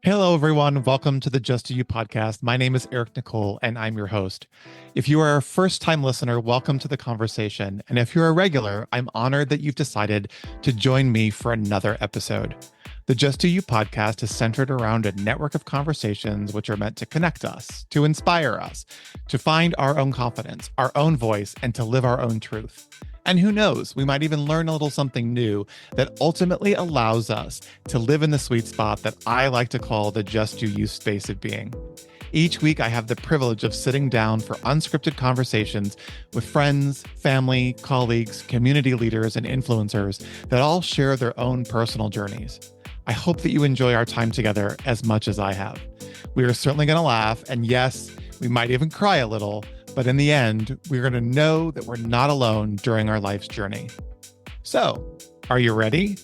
Hello, everyone. Welcome to the Just to You podcast. My name is Eric Nicole, and I'm your host. If you are a first time listener, welcome to the conversation. And if you're a regular, I'm honored that you've decided to join me for another episode. The Just to You podcast is centered around a network of conversations which are meant to connect us, to inspire us, to find our own confidence, our own voice, and to live our own truth. And who knows, we might even learn a little something new that ultimately allows us to live in the sweet spot that I like to call the Just Do You space of being. Each week, I have the privilege of sitting down for unscripted conversations with friends, family, colleagues, community leaders, and influencers that all share their own personal journeys. I hope that you enjoy our time together as much as I have. We are certainly going to laugh, and yes, we might even cry a little. But in the end, we're going to know that we're not alone during our life's journey. So, are you ready?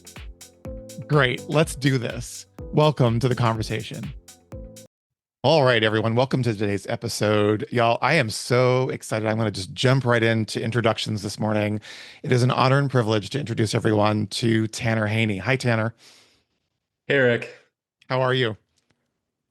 Great, let's do this. Welcome to the conversation. All right, everyone, welcome to today's episode. Y'all, I am so excited. I'm going to just jump right into introductions this morning. It is an honor and privilege to introduce everyone to Tanner Haney. Hi, Tanner. Hey, Rick. How are you?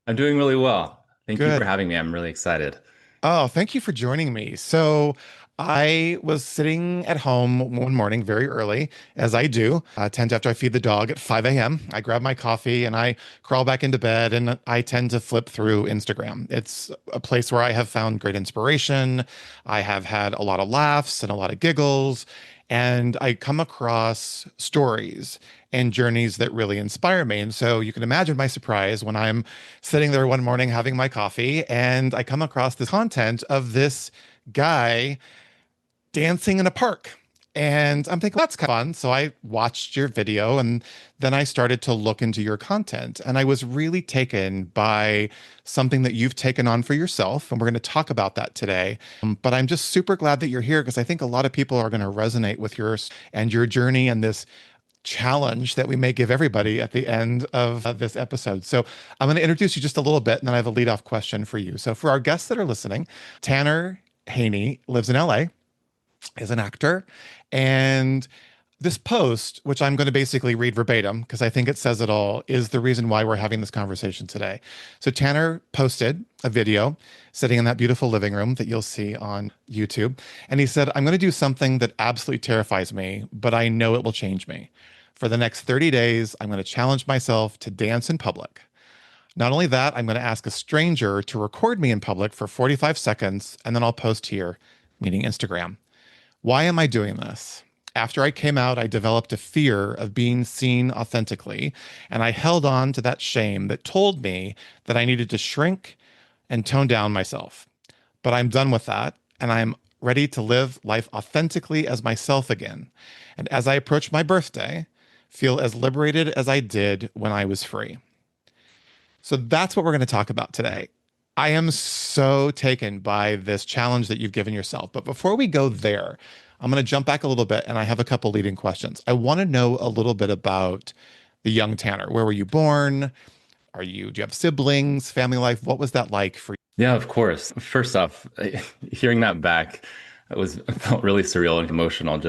I'm doing really well. Thank you for Good. having me. I'm really excited. Oh, thank you for joining me. So, I was sitting at home one morning very early, as I do. I tend to, after I feed the dog at 5 a.m., I grab my coffee and I crawl back into bed and I tend to flip through Instagram. It's a place where I have found great inspiration. I have had a lot of laughs and a lot of giggles, and I come across stories and journeys that really inspire me. And so you can imagine my surprise when I'm sitting there one morning having my coffee and I come across the content of this guy dancing in a park. And I'm thinking, that's kind of fun. So I watched your video and then I started to look into your content. And I was really taken by something that you've taken on for yourself. And we're going to talk about that today. But I'm just super glad that you're here because I think a lot of people are going to resonate with yours and your journey and this challenge that we may give everybody at the end of this episode. So I'm going to introduce you just a little bit and then I have a lead-off question for you. So for our guests that are listening, Tanner Haney lives in LA, is an actor. And this post, which I'm going to basically read verbatim because I think it says it all, is the reason why we're having this conversation today. So Tanner posted a video sitting in that beautiful living room that you'll see on YouTube. And he said, I'm going to do something that absolutely terrifies me, but I know it will change me. For the next 30 days, I'm going to challenge myself to dance in public. Not only that, I'm going to ask a stranger to record me in public for 45 seconds, and then I'll post here, meaning Instagram. Why am I doing this? After I came out, I developed a fear of being seen authentically, and I held on to that shame that told me that I needed to shrink and tone down myself. But I'm done with that, and I'm ready to live life authentically as myself again. And as I approach my birthday, feel as liberated as I did when I was free. So that's what we're going to talk about today. I am so taken by this challenge that you've given yourself. But before we go there, I'm going to jump back a little bit and I have a couple leading questions. I want to know a little bit about the young Tanner. Where were you born? Do you have siblings, family life? What was that like for you? Yeah, of course. First off, hearing that back, it felt really surreal and emotional,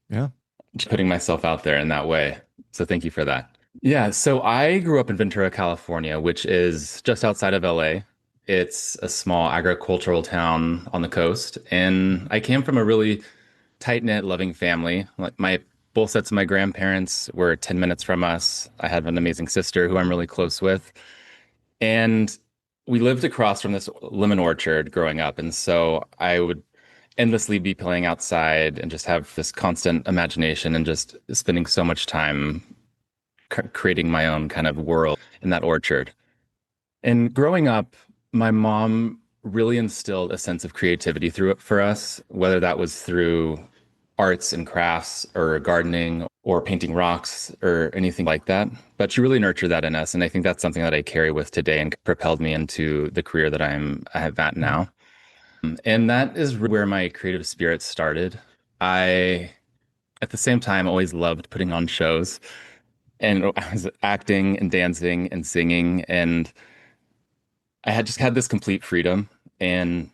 Yeah. just putting myself out there in that way. So thank you for that. Yeah, so I grew up in Ventura, California, which is just outside of LA. It's a small agricultural town on the coast, and I came from a really tight-knit, loving family. Like my both sets of my grandparents were 10 minutes from us. I have an amazing sister who I'm really close with. And we lived across from this lemon orchard growing up. And so I would endlessly be playing outside and just have this constant imagination and just spending so much time creating my own kind of world in that orchard. And growing up, my mom really instilled a sense of creativity through it for us, whether that was through arts and crafts or gardening or painting rocks or anything like that. But she really nurtured that in us. And I think that's something that I carry with today and propelled me into the career that I have at now. And that is where my creative spirit started. I, at the same time, always loved putting on shows. And I was acting and dancing and singing. And I had this complete freedom. And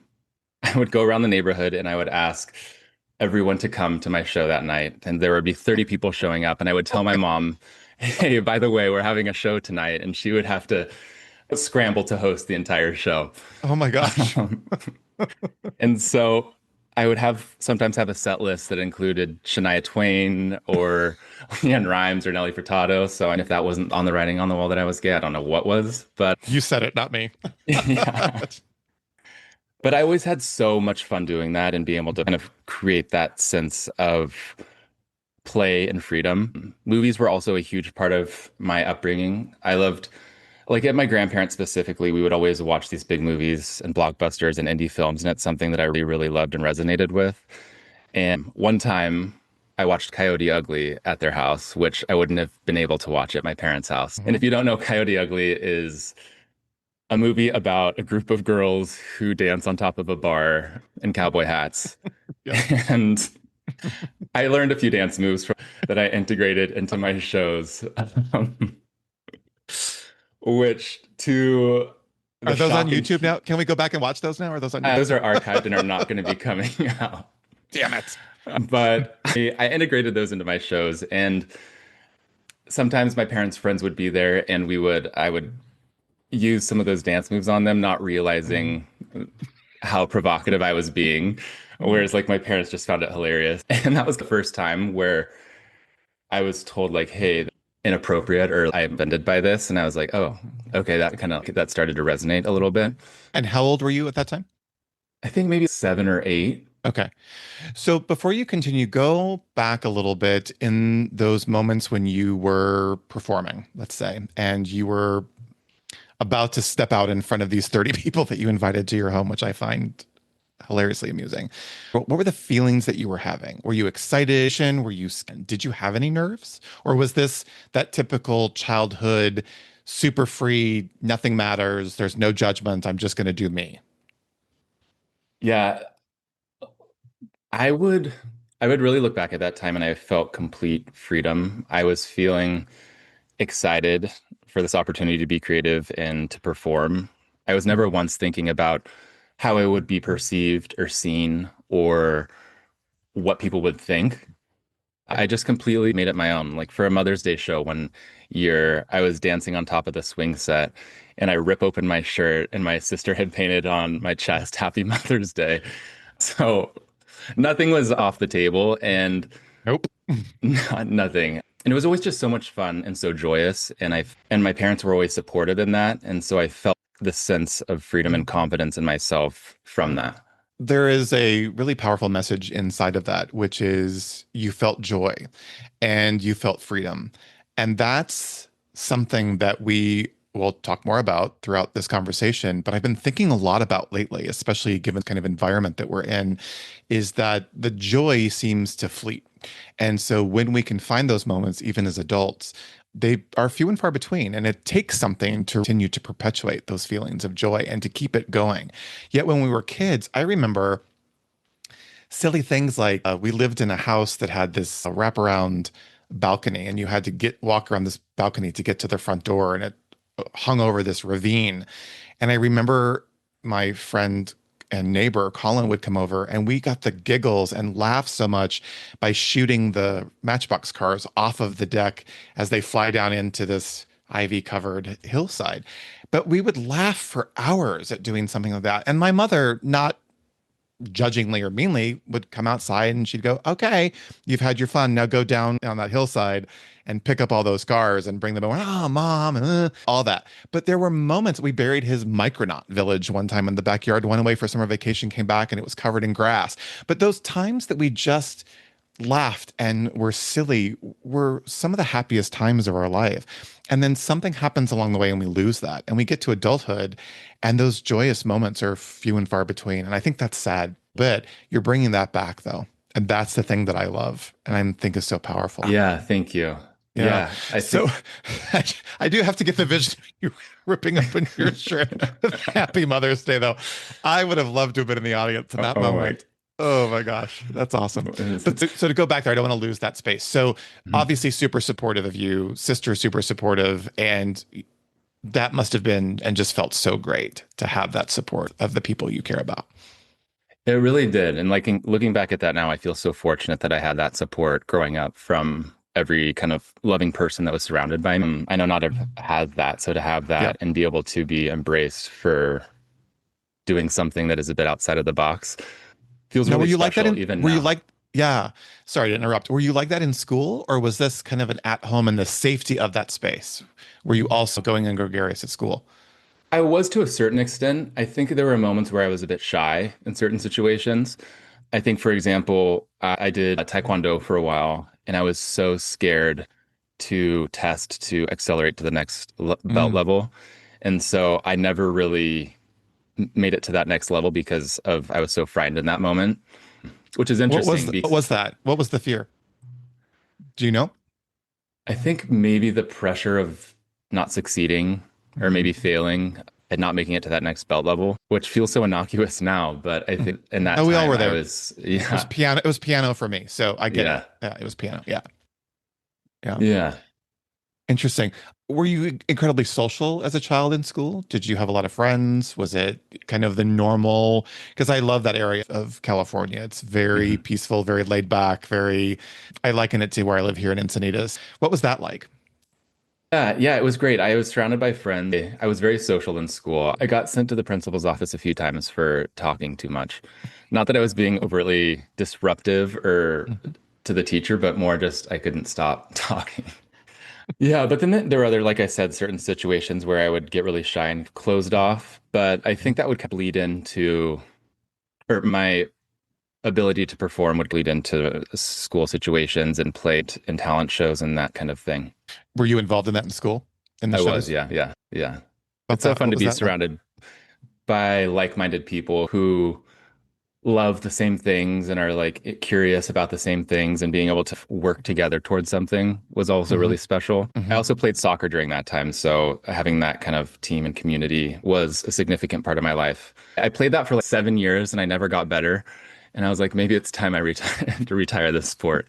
I would go around the neighborhood and I would ask everyone to come to my show that night. And there would be 30 people showing up. And I would tell my mom, hey, by the way, we're having a show tonight. And she would have to scramble to host the entire show. Oh my gosh. Um, and so I would sometimes have a set list that included Shania Twain or Leanne Rhymes or Nelly Furtado. So, and if that wasn't on the writing on the wall that I was gay, I don't know what was. But You said it, not me. yeah. But I always had so much fun doing that and being able to kind of create that sense of play and freedom. Movies were also a huge part of my upbringing. I loved, like at my grandparents specifically, we would always watch these big movies and blockbusters and indie films, and it's something that I really, really loved and resonated with. And one time I watched Coyote Ugly at their house, which I wouldn't have been able to watch at my parents' house. And Mhm. if you don't know, Coyote Ugly is a movie about a group of girls who dance on top of a bar in cowboy hats. Yep. And I learned a few dance moves that I integrated into my shows, um, which to Are the those on shock and YouTube now? Can we go back and watch those now? Are those on those are YouTube? archived and are not going to be coming out. Damn it. But I integrated those into my shows, and sometimes my parents' friends would be there, and I would use some of those dance moves on them, not Mhm. realizing how provocative I was being. Whereas like my parents just found it hilarious. And that was the first time where I was told like, hey, inappropriate or I'm offended by this. And I was like, oh, okay, that started to resonate a little bit. And how old were you at that time? I think maybe 7 or 8. Okay. So before you continue, go back a little bit in those moments when you were performing, let's say, and you were about to step out in front of these 30 people that you invited to your home, which I find hilariously amusing. What were the feelings that you were having? Were you excited? Did you have any nerves? Or was this that typical childhood, super free, nothing matters, there's no judgment, I'm just going to do me? Yeah, I would I would really look back at that time and I felt complete freedom. I was feeling excited for this opportunity to be creative and to perform. I was never once thinking about how I would be perceived or seen or what people would think. I just completely made it my own. Like for a Mother's Day show one year, I was dancing on top of the swing set and I rip open my shirt and my sister had painted on my chest, Happy Mother's Day. So nothing was off the table and Nope. nothing. And it was always just so much fun and so joyous. And my parents were always supportive in that. And so I felt this sense of freedom and confidence in myself from that. There is a really powerful message inside of that, which is you felt joy and you felt freedom. And that's something that we will talk more about throughout this conversation. But I've been thinking a lot about lately, especially given the kind of environment that we're in, is that the joy seems to fleet. And so when we can find those moments, even as adults, they are few and far between. And it takes something to continue to perpetuate those feelings of joy and to keep it going. Yet when we were kids, I remember silly things like we lived in a house that had this wraparound balcony, and you had to get walk around this balcony to get to the front door, and it hung over this ravine. And I remember my friend and neighbor Colin would come over, and we got the giggles and laugh so much by shooting the Matchbox cars off of the deck as they fly down into this ivy covered hillside. But we would laugh for hours at doing something like that. And my mother, not judgingly or meanly, would come outside and she'd go, okay, you've had your fun. Now go down on that hillside and pick up all those scars and bring them over. Oh, mom, all that. But there were moments we buried his Micronaut village one time in the backyard, went away for summer vacation, came back, and it was covered in grass. But those times that we just laughed and were silly were some of the happiest times of our life. And then something happens along the way and we lose that. And we get to adulthood and those joyous moments are few and far between. And I think that's sad. But you're bringing that back though. And that's the thing that I love and I think is so powerful. Yeah, thank you. Yeah. Yeah, I So think, I do have to get the vision of you ripping open your shirt. Happy Mother's Day, though. I would have loved to have been in the audience in that oh my, moment. Oh my gosh, that's awesome. But so to go back there, I don't want to lose that space. So obviously, super supportive of you, sister, super supportive, and that must have been and just felt so great to have that support of the people you care about. It really did. And like looking back at that now, I feel so fortunate that I had that support growing up from every kind of loving person that was surrounded by me. I know not everyone has that. So to have Yeah. that and be able to be embraced for doing something that is a bit outside of the box feels Now, were really you like that special in, even were you now. like, yeah, sorry to interrupt. Were you like that in school, or was this kind of an at home in the safety of that space? Were you also going in gregarious at school? I was to a certain extent. I think there were moments where I was a bit shy in certain situations. I think, for example, I did Taekwondo for a while, and I was so scared to test to accelerate to the next belt Mm. level. And so I never really made it to that next level because of I was so frightened in that moment, which is interesting What because was that? What was the fear? Do you know? I think maybe the pressure of not succeeding or Mhm. maybe failing and not making it to that next belt level, which feels so innocuous now, but I Mm. think in that Oh, we all time were I there. was, It was yeah, piano. It was piano for me, so I get it. yeah, Yeah, it was piano. Yeah, yeah. yeah. Interesting. Were you incredibly social as a child in school? Did you have a lot of friends? Was it kind of the normal? Because I love that area of California. It's very Mhm. peaceful, very laid back, very, I liken it to where I live here in Encinitas. What was that like? Yeah, it was great. I was surrounded by friends. I was very social in school. I got sent to the principal's office a few times for talking too much. Not that I was being overtly disruptive or Mhm. to the teacher, but more just I couldn't stop talking. Yeah, but then there were other, like I said, certain situations where I would get really shy and closed off. But I think that would kind of lead into, or my ability to perform would lead into school situations and played in talent shows and that kind of thing. Were you involved in that in school, in the I was, shows? yeah, yeah, yeah. About It's so that, fun what to was be that like? surrounded by like-minded people who love the same things and are like curious about the same things and being able to work together towards something was also Hmm. really special. I Hmm. also played soccer during that time, so having that kind of team and community was a significant part of my life. I played that for like 7 years and I never got better. And I was like, maybe it's time I retire to retire this sport.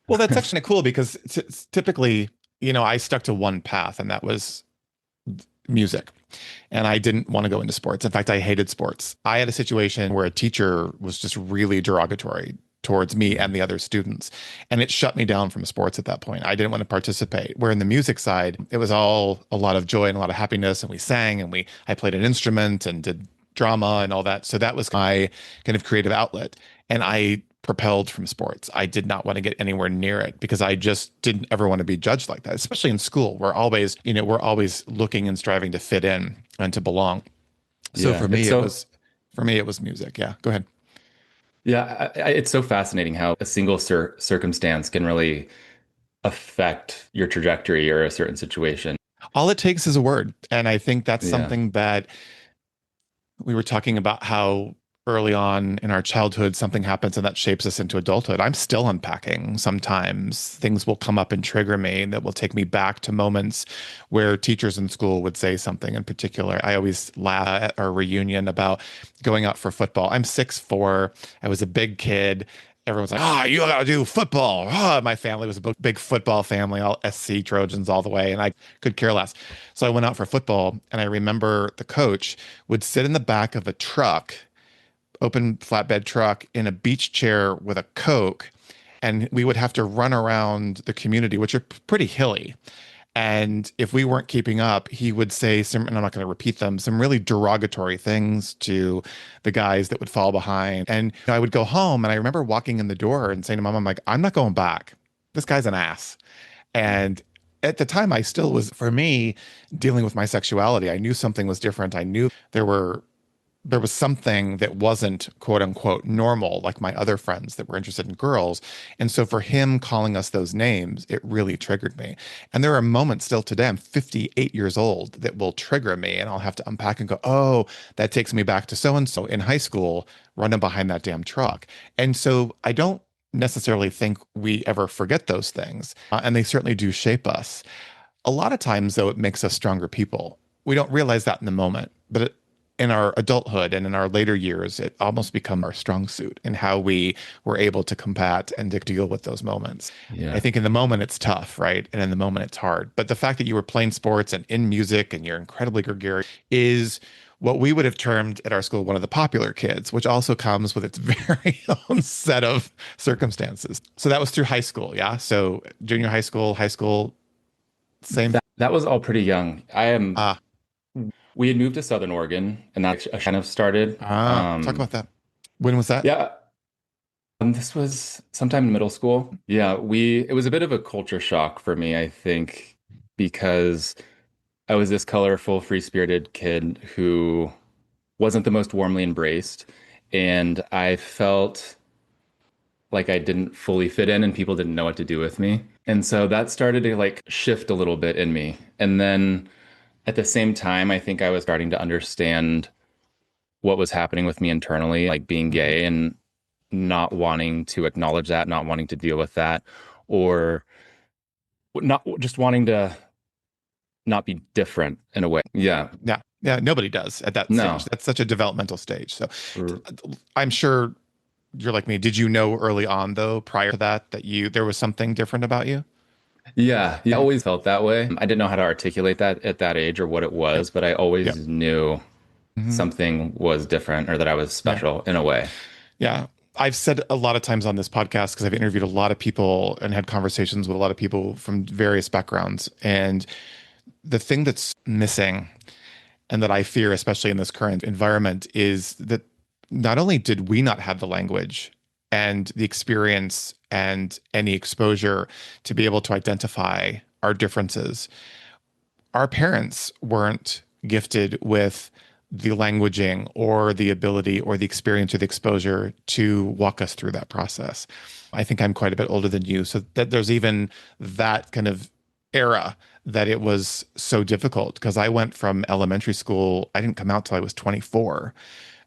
Well, that's actually cool because typically, I stuck to one path, and that was music. And I didn't want to go into sports. In fact, I hated sports. I had a situation where a teacher was just really derogatory towards me and Mhm. the other students, and it shut me down from sports at that point. I didn't want to participate. Where in the music side, it was all a lot of joy and a lot of happiness, and we sang and I played an instrument and did drama and all that. So that was my kind of creative outlet. And I propelled from sports. I did not want to get anywhere near it because I just didn't ever want to be judged like that, especially in school. We're always looking and striving to fit in and to belong. So Yeah, it's so for me, it was music. Yeah, go ahead. yeah, it's so fascinating how a single circumstance can really affect your trajectory or a certain situation. All it takes is a word. And I think that's Yeah. something that we were talking about how early on in our childhood something happens and that shapes us into adulthood. I'm still unpacking. Sometimes things will come up and trigger me that will take me back to moments where teachers in school would say something in particular. I always laugh at our reunion about going out for football. I'm 6'4". I was a big kid. Everyone's like, you gotta do football. My family was a big football family, all SC Trojans all the way, and I could care less. So I went out for football, and I remember the coach would sit in the back of a truck, open flatbed truck, in a beach chair with a Coke. And we would have to run around the community, which are pretty hilly. And if we weren't keeping up, he would say some, and I'm not going to repeat them, some really derogatory things to the guys that would fall behind. And I would go home and I remember walking in the door and saying to mom, I'm like, I'm not going back. This guy's an ass. And at the time, I still was, for me, dealing with my sexuality. I knew something was different. I knew there was something that wasn't quote unquote normal, like my other friends that were interested in girls. And so for him calling us those names, it really triggered me. And there are moments still today, I'm 58 years old, that will trigger me. And I'll have to unpack and go, oh, that takes me back to so and so in high school running behind that damn truck. And so I don't necessarily think we ever forget those things. And they certainly do shape us. A lot of times, though, it makes us stronger people. We don't realize that in the moment, but in our adulthood and in our later years, it almost becomes our strong suit in how we were able to combat and to deal with those moments. I Yeah. think in the moment it's tough, right? And in the moment it's hard. But the fact that you were playing sports and in music and you're incredibly gregarious is what we would have termed at our school one of the popular kids, which also comes with its very own set of circumstances. So that was through high school, yeah. So junior high school, same. That was all pretty young. Ah, We had moved to Southern Oregon, and that kind of started. talk about that. When was that? Yeah, this was sometime in middle school. Yeah, it was a bit of a culture shock for me, I think, because I was this colorful, free-spirited kid who wasn't the most warmly embraced, and I felt like I didn't fully fit in and people didn't know what to do with me. And so that started to like shift a little bit in me. And then at the same time, I think I was starting to understand what was happening with me internally, like being Mhm. gay and not wanting to acknowledge that, not wanting to deal with that, or not just wanting to not be different in a way. Yeah. Yeah, yeah, nobody does at that stage. No. That's such a developmental stage. So R- I'm sure you're like me. Did you know early on, though, prior to that, that there was something different about you? Yeah. Yeah. I always felt that way. I didn't know how to articulate that at that age or what it Yep. was, but I Yep. always knew Hmm. something was different or that I was Yeah. special in a way. Yeah. I've said a lot of times on this podcast because I've interviewed a lot of people and had conversations with a lot of people from various backgrounds. And the thing that's missing and that I fear, especially in this current environment, is that not only did we not have the language and the experience and any exposure to be able to identify our differences, our parents weren't gifted with the languaging or the ability or the experience or the exposure to walk us through that process. I think I'm quite a bit older than you, so that there's even that kind of era that it was so difficult because I went from elementary school, I didn't come out till I was 24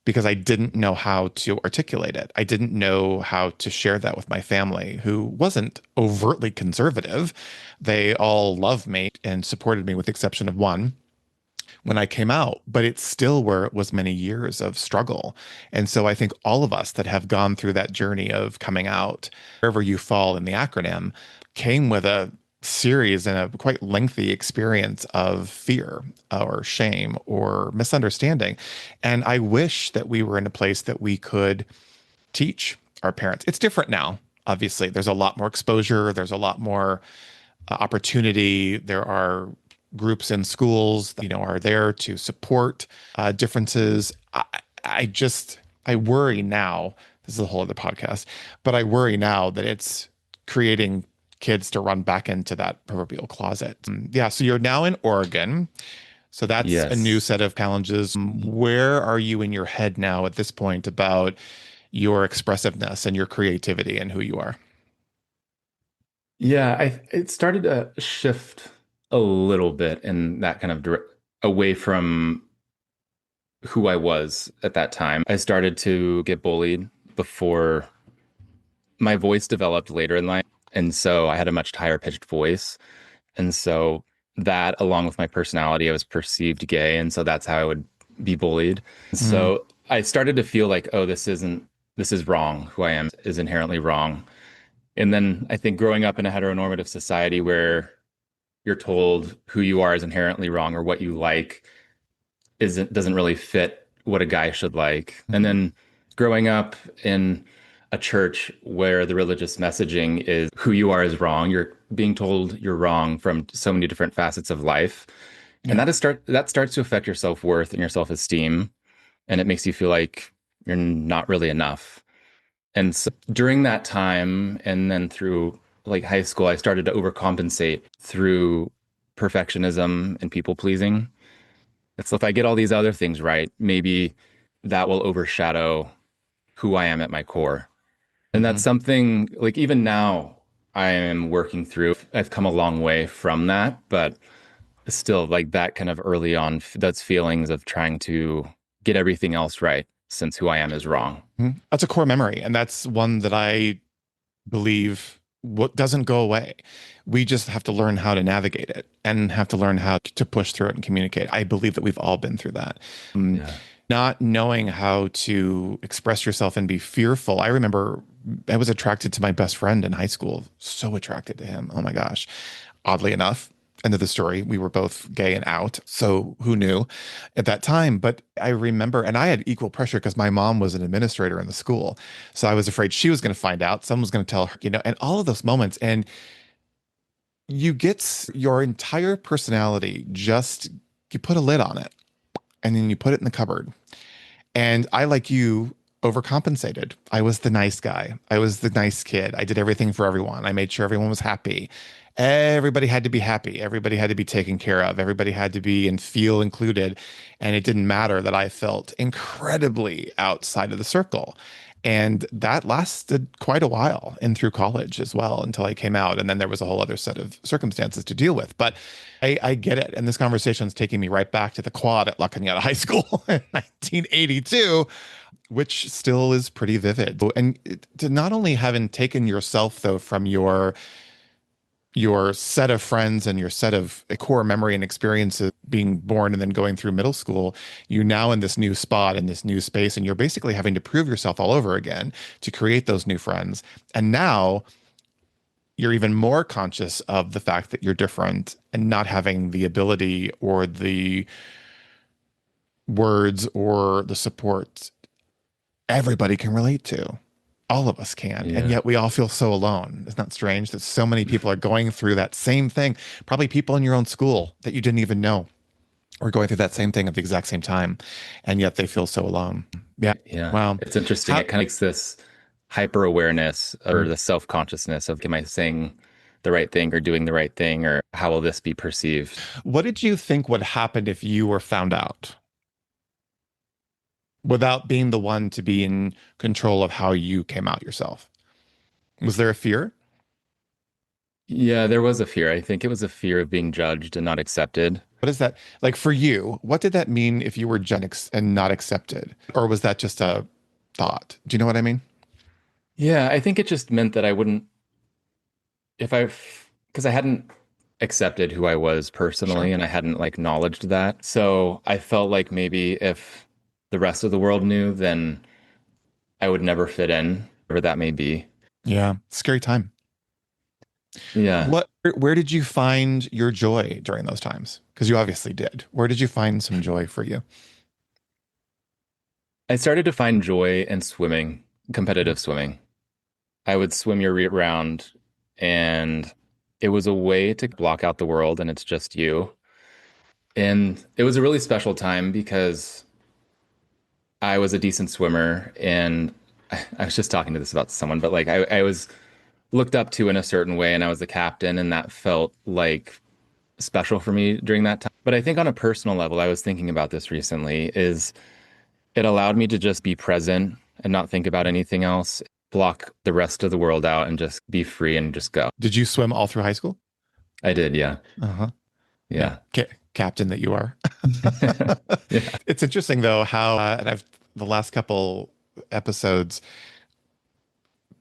because I didn't know how to articulate it. I didn't know how to share that with my family, who wasn't overtly conservative. They all loved me and supported me, with the exception of one when I came out, but it's still where it was many years of struggle. And so I think all of us that have gone through that journey of coming out, wherever you fall in the acronym, came with a series and a quite lengthy experience of fear or shame or misunderstanding. And I wish that we were in a place that we could teach our parents. It's different now. Obviously, there's a lot more exposure, there's a lot more opportunity. There are groups in schools that, are there to support differences. I worry now. This is a whole other podcast, but I worry now that it's creating kids to run back into that proverbial closet. Yeah. So you're now in Oregon. So that's a new Yes. set of challenges. Where are you in your head now at this point about your expressiveness and your creativity and who you are? Yeah, it started to shift a little bit in that kind of away from who I was at that time. I started to get bullied before my voice developed later in life. And so I had a much higher pitched voice. And so that, along with my personality, I was perceived gay. And so that's how I would be bullied. Mm, So I started to feel like, oh, this is wrong. Who I am is inherently wrong. And then I think growing up in a heteronormative society where you're told who you are is inherently wrong or what you like doesn't really fit what a guy should like. And mhm. then growing up in a church where the religious messaging is who you are is wrong, you're being told you're wrong from so many different facets of life. And Yeah. that starts to affect your self-worth and your self-esteem. And it makes you feel like you're not really enough. And so during that time, and then through like high school, I started to overcompensate through perfectionism and people pleasing. So if I get all these other things right, maybe that will overshadow who I am at my core. And that's Hmm. something like even now I am working through. I've come a long way from that, but still like that kind of early on, that's feelings of trying to get everything else right since who I am is wrong. That's a core memory, and that's one that I believe what doesn't go away. We just have to learn how to navigate it and have to learn how to push through it and communicate. I believe that we've all been through that. Um, Yeah. Not knowing how to express yourself and be fearful. I remember I was attracted to my best friend in high school, so attracted to him. Oh my gosh. Oddly enough. End of the story. We were both gay and out. So who knew at that time? But I remember, and I had equal pressure because my mom was an administrator in the school. So I was afraid she was going to find out. Someone was going to tell her, and all of those moments. And you get your entire personality, just you put a lid on it and then you put it in the cupboard. And I, like you, overcompensated. I was the nice guy. I was the nice kid. I did everything for everyone. I made sure everyone was happy. Everybody had to be happy. Everybody had to be taken care of. Everybody had to be and feel included. And it didn't matter that I felt incredibly outside of the circle. And that lasted quite a while and through college as well until I came out. And then there was a whole other set of circumstances to deal with. But I get it. And this conversation is taking me right back to the quad at La Cañada High School in 1982, which still is pretty vivid. And to not only having taken yourself, though, from your set of friends and your set of core memory and experiences being born and then going through middle school, you're now in this new spot in this new space, and you're basically having to prove yourself all over again to create those new friends. And now you're even more conscious of the fact that you're different and not having the ability or the words or the support everybody can relate to. All of us can. And Yeah. yet we all feel so alone. Isn't that strange that so many people are going through that same thing? Probably people in your own school that you didn't even know are going through that same thing at the exact same time. And yet they feel so alone. Yeah. Yeah. Wow. It's interesting. How, It kind of makes this hyper awareness or the self consciousness of, am I saying the right thing or doing the right thing, or how will this be perceived? what did you think would happen if you were found out without being the one to be in control of how you came out yourself? Was there a fear? Yeah, there was a fear. I think it was a fear of being judged and not accepted. What is that like for you? What did that mean if you were and not accepted? Or was that just a thought? Do you know what I mean? Yeah, I think it just meant that I wouldn't, if I, because I hadn't accepted who I was Sure. personally and I hadn't like acknowledged that. So I felt like maybe if the rest of the world knew, then I would never fit in, whatever that may be. Yeah. Scary time. Yeah. Where did you find your joy during those times? Because you obviously did. Where did you find some joy for you? I started to find joy in swimming, competitive swimming. I would swim year round, and it was a way to block out the world and it's just you. And it was a really special time because I was a decent swimmer, and I was just talking to this about someone, but like I was looked up to in a certain way, and I was the captain, and that felt like special for me during that time. But I think on a personal level, I was thinking about this recently, is it allowed me to just be present and not think about anything else, block the rest of the world out and just be free and just go. Did you swim all through high school? I did, yeah. Uh-huh. Yeah. Yeah. Captain that you are. Yeah. It's interesting though how and I've the last couple episodes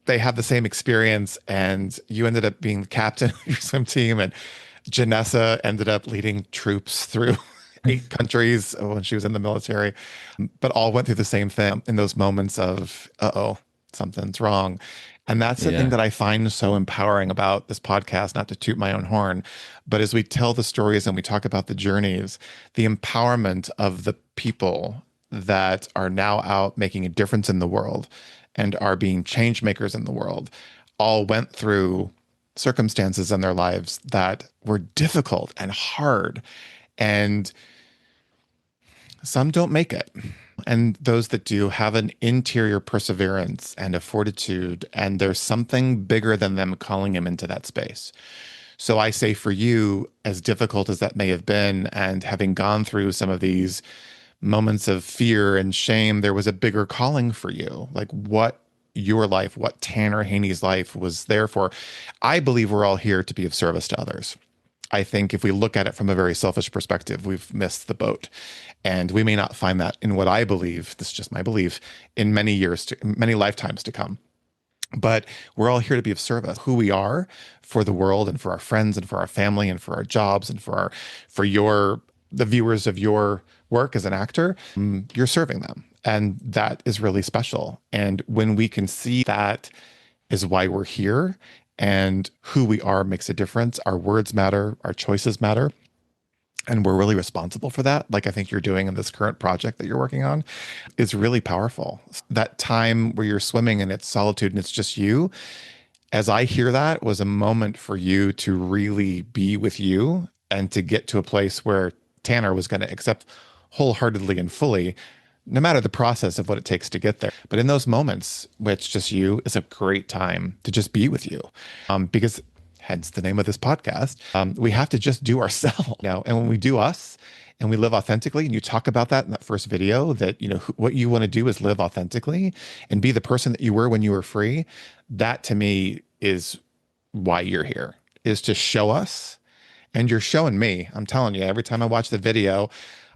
they have the same experience and you ended up being the captain of your swim team and Janessa ended up leading troops through 8 countries when she was in the military, but all went through the same thing in those moments of, uh-oh, something's wrong. And that's the thing Yeah. that I find so empowering about this podcast, not to toot my own horn, but as we tell the stories and we talk about the journeys, the empowerment of the people that are now out making a difference in the world and are being change makers in the world all went through circumstances in their lives that were difficult and hard. And some don't make it. And those that do have an interior perseverance and a fortitude, and there's something bigger than them calling him into that space. So I say for you, as difficult as that may have been, and having gone through some of these moments of fear and shame, there was a bigger calling for you. Like what your life, what Tanner Haney's life was there for. I believe we're all here to be of service to others. I think if we look at it from a very selfish perspective, we've missed the boat. And we may not find that in what I believe, this is just my belief, in many years, many lifetimes to come. But we're all here to be of service, who we are for the world and for our friends and for our family and for our jobs and the viewers of your work as an actor, you're serving them. And that is really special. And when we can see that is why we're here and who we are makes a difference. Our words matter, our choices matter, and we're really responsible for that. Like I think you're doing in this current project that you're working on is really powerful. That time where you're swimming and it's solitude and it's just you, as I hear that, was a moment for you to really be with you and to get to a place where Tanner was going to accept wholeheartedly and fully, no matter the process of what it takes to get there. But in those moments, which just you is a great time to just be with you, because hence the name of this podcast. We have to just do ourselves, and when we do us, and we live authentically, and you talk about that in that first video, that what you want to do is live authentically and be the person that you were when you were free. That to me is why you're here, is to show us, and you're showing me. I'm telling you, every time I watch the video,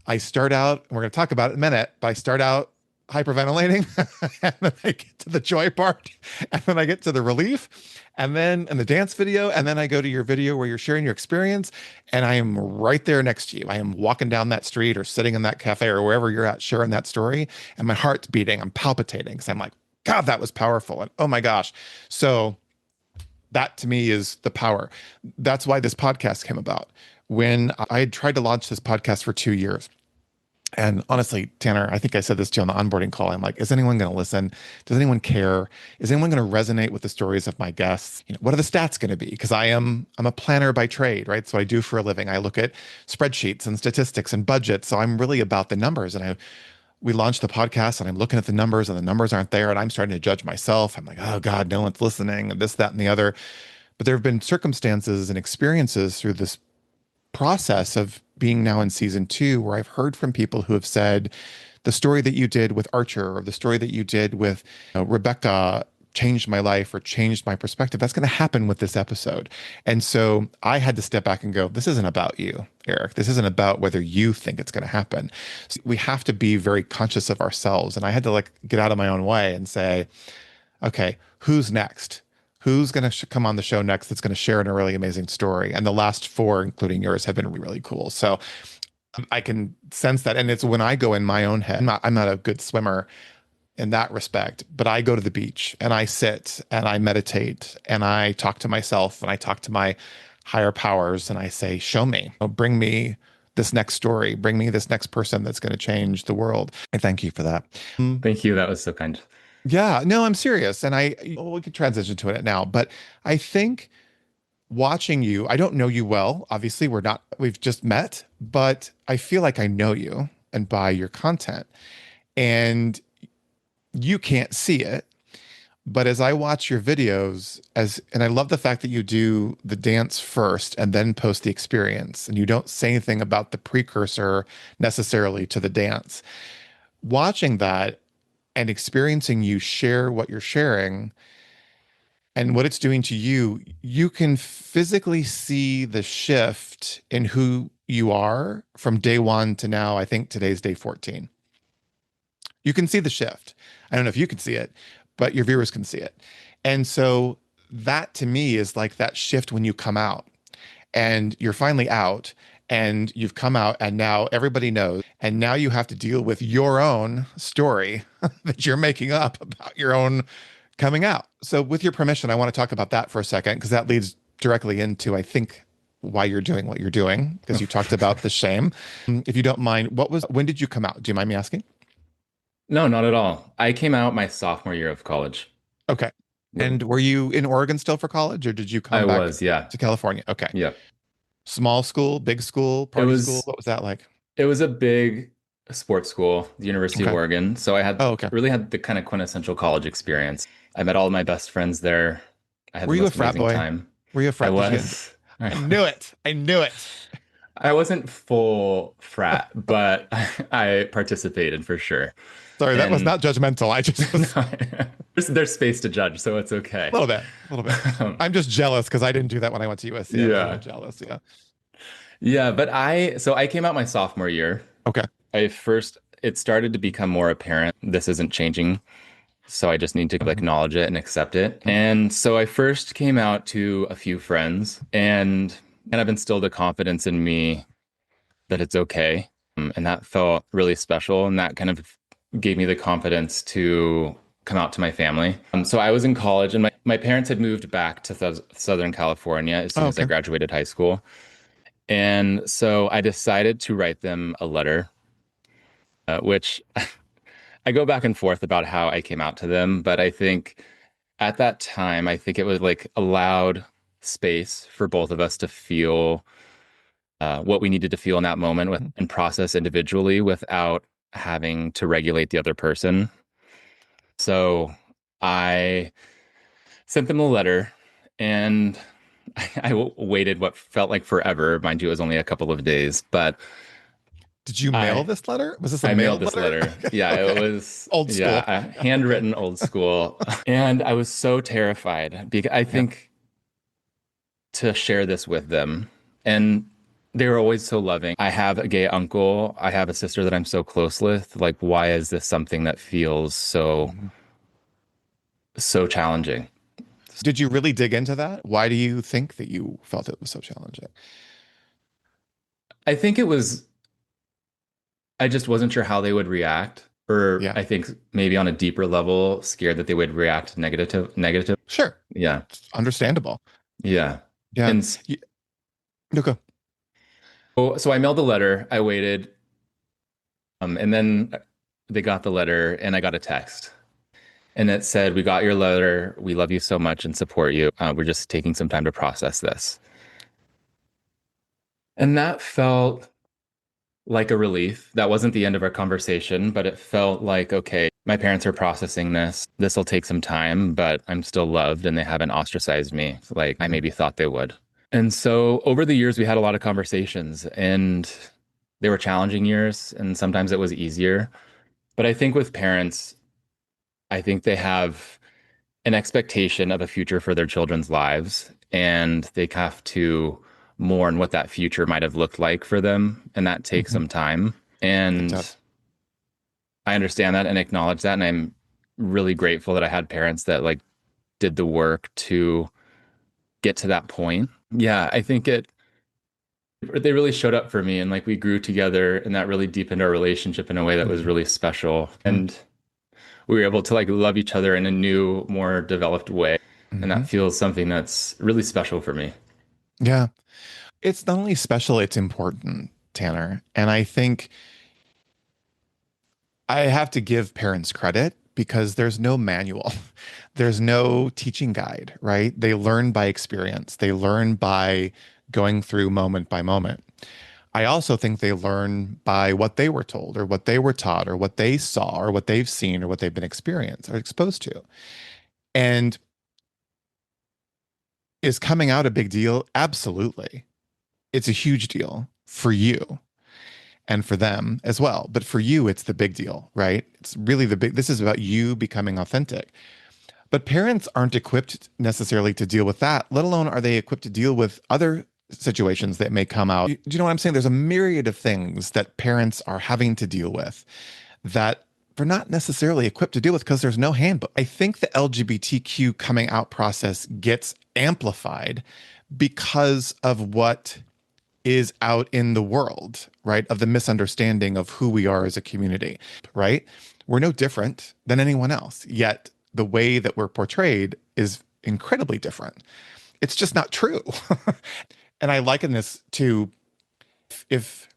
I start out, and we're going to talk about it in a minute, but I start out hyperventilating, and then I get to the joy part, and then I get to the relief, and then in the dance video, and then I go to your video where you're sharing your experience, and I am right there next to you. I am walking down that street or sitting in that cafe or wherever you're at sharing that story, and my heart's beating. I'm palpitating because I'm like, God, that was powerful. And oh my gosh. So that to me is the power. That's why this podcast came about. When I had tried to launch this podcast for 2 years, and honestly, Tanner, I think I said this to you on the onboarding call. I'm like, is anyone going to listen? Does anyone care? Is anyone going to resonate with the stories of my guests? What are the stats going to be? Because I'm a planner by trade, right? So I do for a living. I look at spreadsheets and statistics and budgets. So I'm really about the numbers. And we launched the podcast, and I'm looking at the numbers, and the numbers aren't there, and I'm starting to judge myself. I'm like, oh God, no one's listening, and this, that, and the other. But there have been circumstances and experiences through this process of being now in season 2 where I've heard from people who have said the story that you did with Archer, or the story that you did with Rebecca, changed my life or changed my perspective. That's going to happen with this episode. And so I had to step back and go, this isn't about you, Eric. This isn't about whether you think it's going to happen. So we have to be very conscious of ourselves. And I had to get out of my own way and say, okay, who's next? Who's going to come on the show next that's going to share a really amazing story? And the last 4, including yours, have been really, really cool. So I can sense that. And it's when I go in my own head, I'm not a good swimmer in that respect, but I go to the beach and I sit and I meditate and I talk to myself and I talk to my higher powers and I say, show me, bring me this next story, bring me this next person that's going to change the world. I thank you for that. Thank you. That was so kind. Yeah, no, I'm serious. And we could transition to it now, but I think watching you, I don't know you well. Obviously, we've just met, but I feel like I know you and by your content, and you can't see it. But as I watch your videos, and I love the fact that you do the dance first and then post the experience, and you don't say anything about the precursor necessarily to the dance. Watching that and experiencing you share what you're sharing and what it's doing to you, you can physically see the shift in who you are from day 1 to now. I think today's day 14. You can see the shift. I don't know if you can see it, but your viewers can see it. And so that to me is like that shift when you come out and you're finally out and you've come out and now everybody knows. And now you have to deal with your own story that you're making up about your own coming out. So with your permission, I want to talk about that for a second, because that leads directly into, I think, why you're doing what you're doing, because you talked about the shame. If you don't mind, when did you come out? Do you mind me asking? No, not at all. I came out my sophomore year of college. Okay. And were you in Oregon still for college, or did you I come back was, yeah. to California? Okay. Yeah. Small school, big school, It party school? was What was that like? it was a big sports school, the University of Okay. Oregon. So I Oh, okay. really had the kind of quintessential college experience. I met all of my best friends there. I had Were the you a most frat amazing boy? time. Were you a I frat? Did you get into? was. I knew it. I knew it. I wasn't full frat, but I participated for sure. Sorry, that was And not judgmental. I just was there's space to judge, so it's a okay. little bit, a little bit. Um, I'm just jealous because I didn't do that when I went to USC. I'm a little yeah. jealous. Yeah. Yeah, but I came out my sophomore year. Okay. It started to become more apparent this isn't changing. So I just need to Mhm. acknowledge it and accept it. Mhm. And so I first came out to a few friends and kind of instilled a confidence in me that it's okay. And that felt really special. And that kind of gave me the confidence to come out to my family. So I was in college, and my parents had moved back to Southern California as soon Oh, as I okay. graduated high school. And so I decided to write them a letter, which I go back and forth about how I came out to them, but I think at that time, I think it was like allowed space for both of us to feel what we needed to feel in that moment with Mhm. and process individually without having to regulate the other person. So I sent them a letter and I waited what felt like forever. Mind you, it was only a couple of days, but Did you mail I this letter? Was this a I mailed mailed this letter? letter. Yeah, it Okay. was, Old yeah, school. handwritten old school. And I was so terrified because I Yeah. think to share this with them. And they were always so loving. I have a gay uncle. I have a sister that I'm so close with. Like, why is this something that feels Mhm. so challenging? Did you really dig into that? Why do you think that you felt it was so challenging? I think it was, I just wasn't sure how they would react. Or Yeah, I think maybe on a deeper level, scared that they would react negative. sure. Yeah. It's understandable. Yeah. Yeah. And You, no, go. so I mailed the letter. I waited. And then they got the letter and I got a text. And it said, "We got your letter. We love you so much and support you. We're just taking some time to process this." And that felt like a relief. That wasn't the end of our conversation, but it felt like, okay, my parents are processing this. This will take some time, but I'm still loved and they haven't ostracized me like I Mhm. maybe thought they would. And so over the years, we had a lot of conversations and they were challenging years and sometimes it was easier. But I think with parents, I think they have an expectation of a future for their children's lives, and they have to mourn what that future might have looked like for them, and that takes Mhm. some time. It And does. I understand that and acknowledge that, and I'm really grateful that I had parents that like did the work to get to that point. Yeah, I think it they really showed up for me and like we grew together and that really deepened our relationship in a way that was Mhm. really special. Mhm. And we were able to like love each other in a new, more developed way. And that Mhm. feels something that's really special for me. Yeah. It's not only special, it's important, Tanner. And I think I have to give parents credit because there's no manual. There's no teaching guide, right? They learn by experience. They learn by going through moment by moment. I also think they learn by what they were told or what they were taught or what they saw or what they've seen or what they've been experienced or exposed to. And is coming out a big deal? Absolutely. It's a huge deal for you and for them as well. But for you, it's the big deal, right? It's really the big, this is about you becoming authentic. But parents aren't equipped necessarily to deal with that, let alone are they equipped to deal with other situations that may come out. Do you know what I'm saying? There's a myriad of things that parents are having to deal with that they're not necessarily equipped to deal with because there's no handbook. I think the LGBTQ coming out process gets amplified because of what is out in the world, right? Of the misunderstanding of who we are as a community, right? We're no different than anyone else, yet the way that we're portrayed is incredibly different. It's just not true. And I liken this to if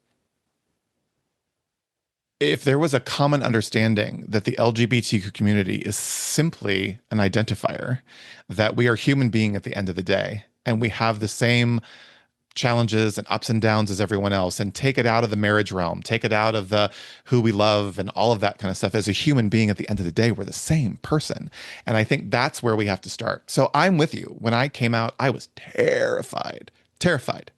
if there was a common understanding that the LGBTQ community is simply an identifier, that we are human being at the end of the day, and we have the same challenges and ups and downs as everyone else, and take it out of the marriage realm, take it out of the who we love and all of that kind of stuff. As a human being at the end of the day, we're the same person. And I think that's where we have to start. So I'm with you. When I came out, I was terrified, terrified.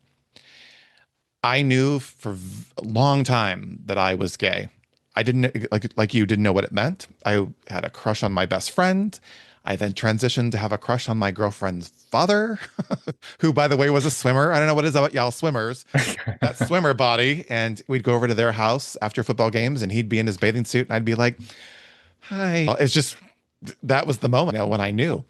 I knew for a long time that I was gay. I didn't like you didn't know what it meant. I had a crush on my best friend. I then transitioned to have a crush on my girlfriend's father, who, by the way, was a swimmer. I don't know what it is about y'all swimmers, that swimmer body. And we'd go over to their house after football games, and he'd be in his bathing suit, and I'd be like, "Hi." It's just that was the moment, when I knew.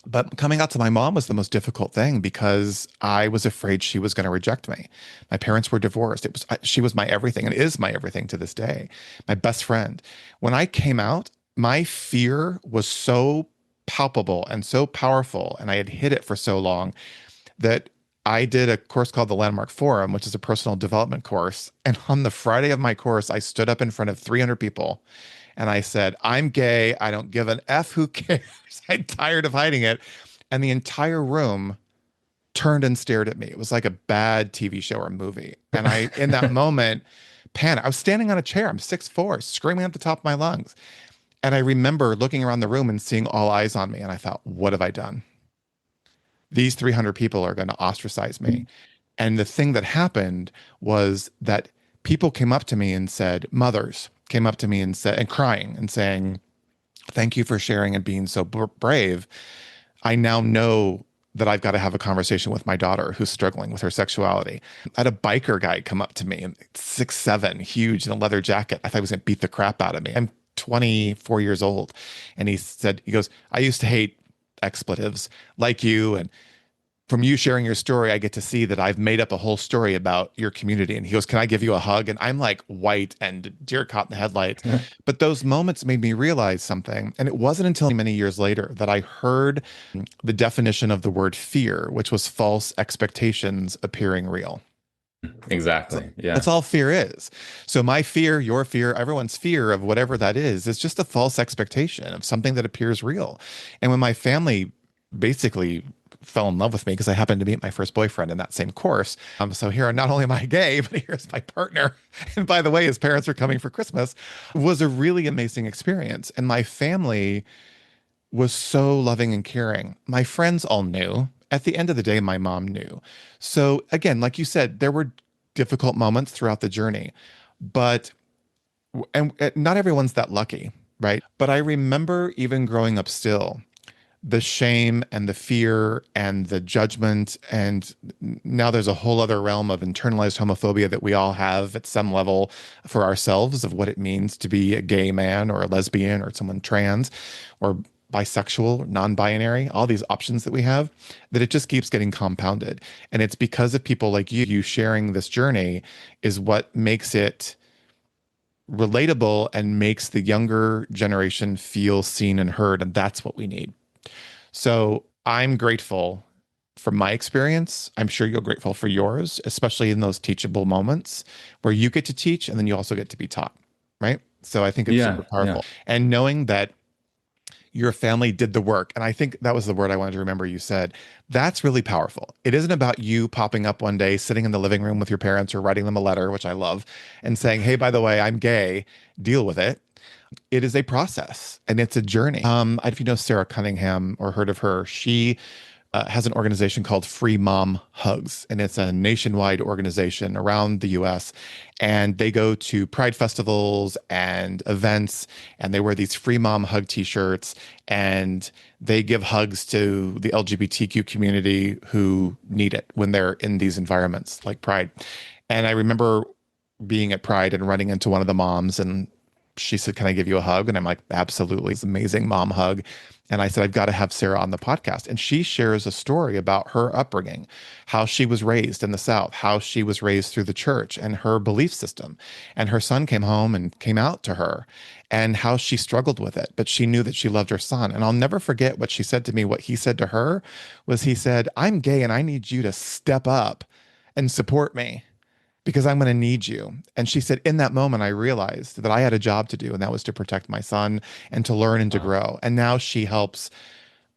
But coming out to my mom was the most difficult thing because I was afraid she was going to reject me. My parents were divorced. She was my everything and is my everything to this day. My best friend. When I came out, My fear was so palpable and so powerful, and I had hid it for so long that I did a course called the Landmark Forum, which is a personal development course. And on the Friday of my course, I stood up in front of 300 people and I said, I'm gay. I don't give an F who cares. I'm tired of hiding it. And the entire room turned and stared at me. It was like a bad TV show or movie. And I, in that moment, panicked. I was standing on a chair. I'm 6'4", screaming at the top of my lungs. And I remember looking around the room and seeing all eyes on me. And I thought, what have I done? These 300 people are going to ostracize me. And the thing that happened was that people came up to me and said, mothers came up to me and said, and crying and saying, thank you for sharing and being so brave. I now know that I've got to have a conversation with my daughter who's struggling with her sexuality. I had a biker guy come up to me, 6'7", huge in a leather jacket. I thought he was going to beat the crap out of me. I'm 24 years old. And he said, he goes, I used to hate expletives like you. And from you sharing your story, I get to see that I've made up a whole story about your community. And he goes, can I give you a hug? And I'm like white and deer caught in the headlights. But those moments made me realize something. And it wasn't until many years later that I heard the definition of the word fear, which was false expectations appearing real. Exactly. That's Yeah. all fear is. So my fear, your fear, everyone's fear of whatever that is just a false expectation of something that appears real. And when my family basically fell in love with me because I happened to meet my first boyfriend in that same course. So here, not only am I gay, but here's my partner. And by the way, his parents are coming for Christmas. Was a really amazing experience. And my family was so loving and caring. My friends all knew. At the end of the day, my mom knew. So again, like you said, there were difficult moments throughout the journey, but and not everyone's that lucky, right? But I remember even growing up still, the shame and the fear and the judgment. And now there's a whole other realm of internalized homophobia that we all have at some level for ourselves of what it means to be a gay man or a lesbian or someone trans or bisexual, non-binary, all these options that we have, that it just keeps getting compounded. And it's because of people like you sharing this journey is what makes it relatable and makes the younger generation feel seen and heard. And that's what we need. So I'm grateful for my experience. I'm sure you're grateful for yours, especially in those teachable moments where you get to teach and then you also get to be taught, right? So I think it's super Yeah. Yeah. powerful. And knowing that your family did the work, and I think that was the word I wanted to remember you said, that's really powerful. It isn't about you popping up one day, sitting in the living room with your parents or writing them a letter, which I love, and saying, hey, by the way, I'm gay, deal with it. It is a process and it's a journey. If you know Sarah Cunningham or heard of her, she has an organization called Free Mom Hugs, and it's a nationwide organization around the US. And they go to pride festivals and events, and they wear these Free Mom Hug t-shirts, and they give hugs to the LGBTQ community who need it when they're in these environments like Pride. And I remember being at Pride and running into one of the moms, and she said, can I give you a hug? And I'm like, absolutely. It's an amazing mom hug. And I said, I've got to have Sarah on the podcast. And she shares a story about her upbringing, how she was raised in the South, how she was raised through the church and her belief system. And her son came home and came out to her and how she struggled with it. But she knew that she loved her son. And I'll never forget what she said to me. What he said to her was, he said, I'm gay and I need you to step up and support me because I'm going to need you. And she said, in that moment, I realized that I had a job to do, and that was to protect my son and to learn and to Wow. grow. And now she helps,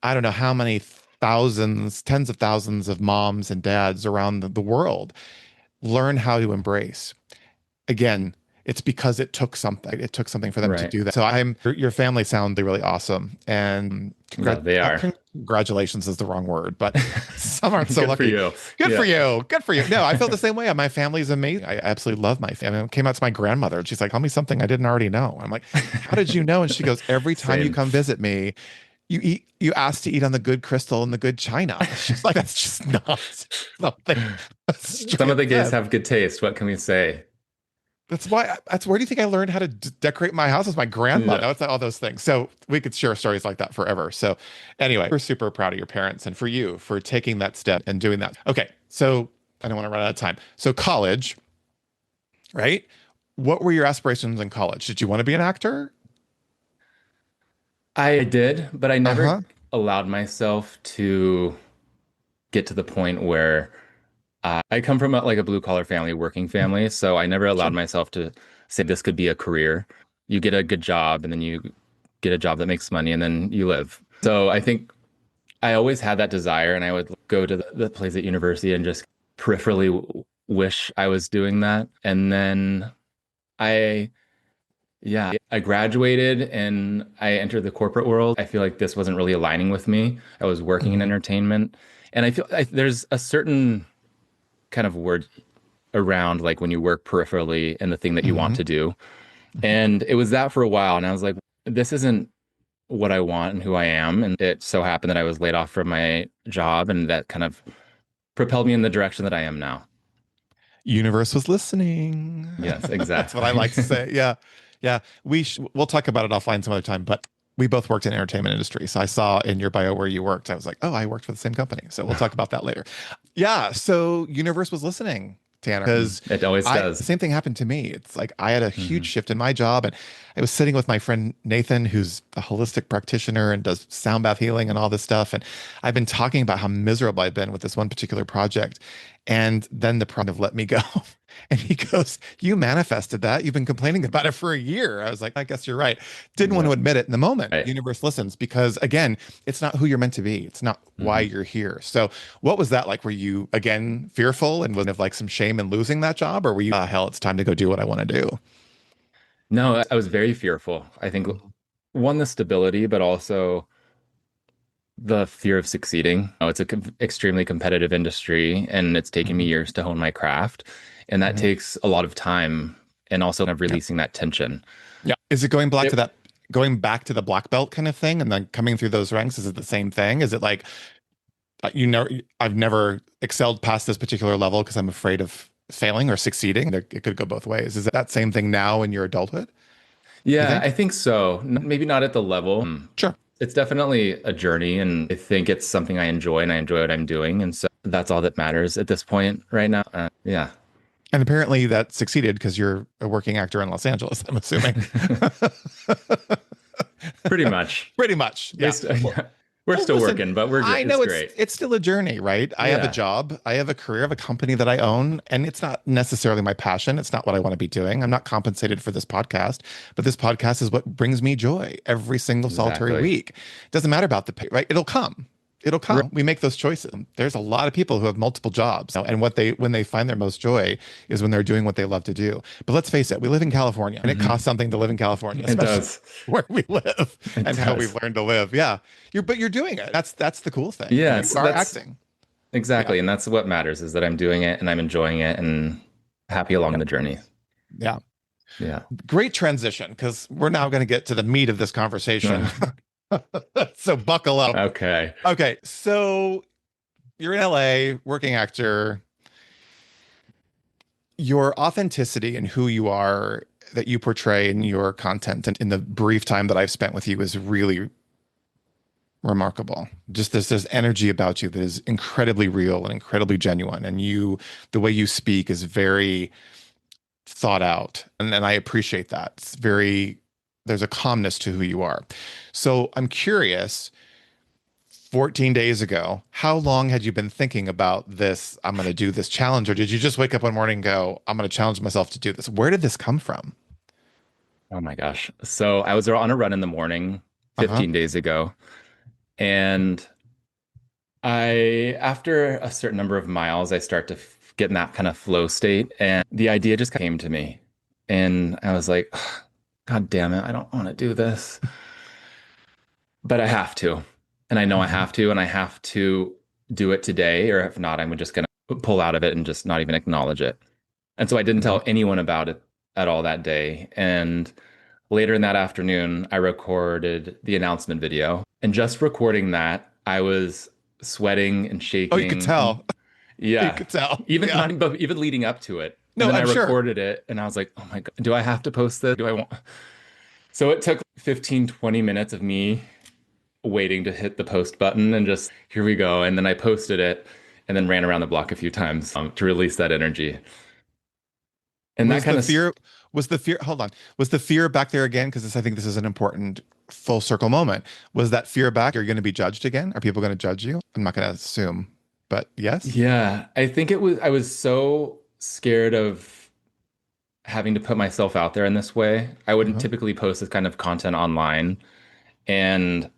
I don't know how many thousands, tens of thousands of moms and dads around the world learn how to embrace. Again, it's because it took something. It took something for them to Right. do that. So your family sound really awesome. And Yeah, they are. congratulations is the wrong word, but some aren't so Good for lucky. you. Good for Yeah. you. Good for you. No, I feel the same way. My family's amazing. I absolutely love my family. I came out to my grandmother and she's like, tell me something I didn't already know. I'm like, how did you know? And she goes, every time you Same. come visit me, you ask to eat on the good crystal and the good china. She's like, that's just not something that's Some of straight the gays said. have good taste. What can we say? That's where do you think I learned how to decorate my house? As my grandmother. Yeah. It's all those things. So we could share stories like that forever. So anyway, we're super proud of your parents and for you for taking that step and doing that. Okay. So I don't want to run out of time. So college, right? What were your aspirations in college? Did you want to be an actor? I did, but I never Uh-huh. allowed myself to get to the point where I come from like a blue collar family, working family, so I never allowed Sure. myself to say this could be a career. You get a good job and then you get a job that makes money and then you live. So I think I always had that desire and I would go to the place at university and just peripherally wish I was doing that. And then I, yeah, I graduated and I entered the corporate world. I feel like this wasn't really aligning with me. I was working in Mhm. entertainment and there's a certain kind of word around like when you work peripherally in the thing that you want Mhm. to do. And it was that for a while. And I was like, this isn't what I want and who I am. And it so happened that I was laid off from my job and that kind of propelled me in the direction that I am now. Universe was listening. Yes, That's what I like to exactly. say. Yeah. Yeah. We'll talk about it offline some other time, but we both worked in the entertainment industry. So I saw in your bio where you worked. I was like, oh, I worked for the same company. So we'll talk about that later. Yeah. So Universe was listening, Tanner, because It always the does. same thing happened to me. It's like I had a huge Hmm. shift in my job, and I was sitting with my friend Nathan, who's a holistic practitioner and does sound bath healing and all this stuff. And I've been talking about how miserable I've been with this one particular project. And then the project let me go. And he goes, you manifested that. You've been complaining about it for a year. I was like, I guess you're right. Didn't want to Yep. admit it in the moment. Right. Universe listens because, again, it's not who you're meant to be. It's not why Hmm. you're here. So, what was that like? Were you, again, fearful and was it like some shame in losing that job? Or were you, hell, it's time to go do what I want to do? No, I was very fearful. I think Mhm. one, the stability, but also the fear of succeeding. Oh, it's a extremely competitive industry, and it's taken me Mhm. years to hone my craft. And that Mhm. takes a lot of time and also kind of Yeah. releasing that tension. Yeah. Is it It, going back to the black belt kind of thing and then coming through those ranks? Is it the same thing? Is it like, I've never excelled past this particular level because I'm afraid of failing or succeeding? It could go both ways. Is it that same thing now in your adulthood, you yeah, think? I think so. Maybe not at the level. Sure. It's definitely a journey, and I think it's something I enjoy, and I enjoy what I'm doing. And so that's all that matters at this point right now. Yeah. And apparently that succeeded because you're a working actor in Los Angeles, I'm assuming. Pretty much. Pretty much. We Yeah. st Well, we're well, still listen, working, but we're I it's know great. it's still a journey, right? I have a Yeah. job, I have a career, I have a company that I own, and it's not necessarily my passion. It's not what I want to be doing. I'm not compensated for this podcast, but this podcast is what brings me joy every single solitary Exactly. week. It doesn't matter about the pay, right? It'll come. It'll come. We make those choices. There's a lot of people who have multiple jobs, and what they when they find their most joy is when they're doing what they love to do. But let's face it, we live in California, and it Hmm. costs something to live in California, It especially does. where we live It and how we've does. learned to live. Yeah. You're doing it. That's the cool thing. And Yeah, you it's are that's acting. Yeah. exactly, and that's what matters is that I'm doing it and I'm enjoying it and happy along Yeah. the journey. Yeah. Yeah. Great transition because we're now going to get to the meat of this conversation. So buckle up. Okay. Okay. So you're in LA, working actor. Your authenticity and who you are that you portray in your content and in the brief time that I've spent with you is really remarkable. Just there's energy about you that is incredibly real and incredibly genuine. And the way you speak is very thought out. And I appreciate that. There's a calmness to who you are. So I'm curious, 14 days ago, how long had you been thinking about this? I'm going to do this challenge, or did you just wake up one morning and go, I'm going to challenge myself to do this? Where did this come from? Oh my gosh. So I was on a run in the morning Uh-huh. 15 days ago, and after a certain number of miles, I start to get in that kind of flow state, and the idea just came to me. And I was like, God damn it, I don't want to do this, but I have to. And I know I Mhm. have to, and I have to do it today, or if not, I'm just gonna pull out of it and just not even acknowledge it. And so I didn't Mhm. tell anyone about it at all that day. And later in that afternoon, I recorded the announcement video. And just recording that, I was sweating and Oh, you could shaking. And tell. You yeah, could tell. even Yeah. not but even leading up to it. And No, then I I'm sure. recorded it and I was like, oh my God, do I have to post this? Do I want? So it took 15, 20 minutes of me waiting to hit the post button and just here we go. And then I posted it and then ran around the block a few times to release that energy. And that Was kind the of fear, was the fear, hold on, was the fear back there again? Because I think this is an important full circle moment. Was that fear back? Are you going to be judged again? Are people going to judge you? I'm not going to assume, but yes. Yeah, I think I was so scared of having to put myself out there in this way. I wouldn't Uh-huh. typically post this kind of content online, and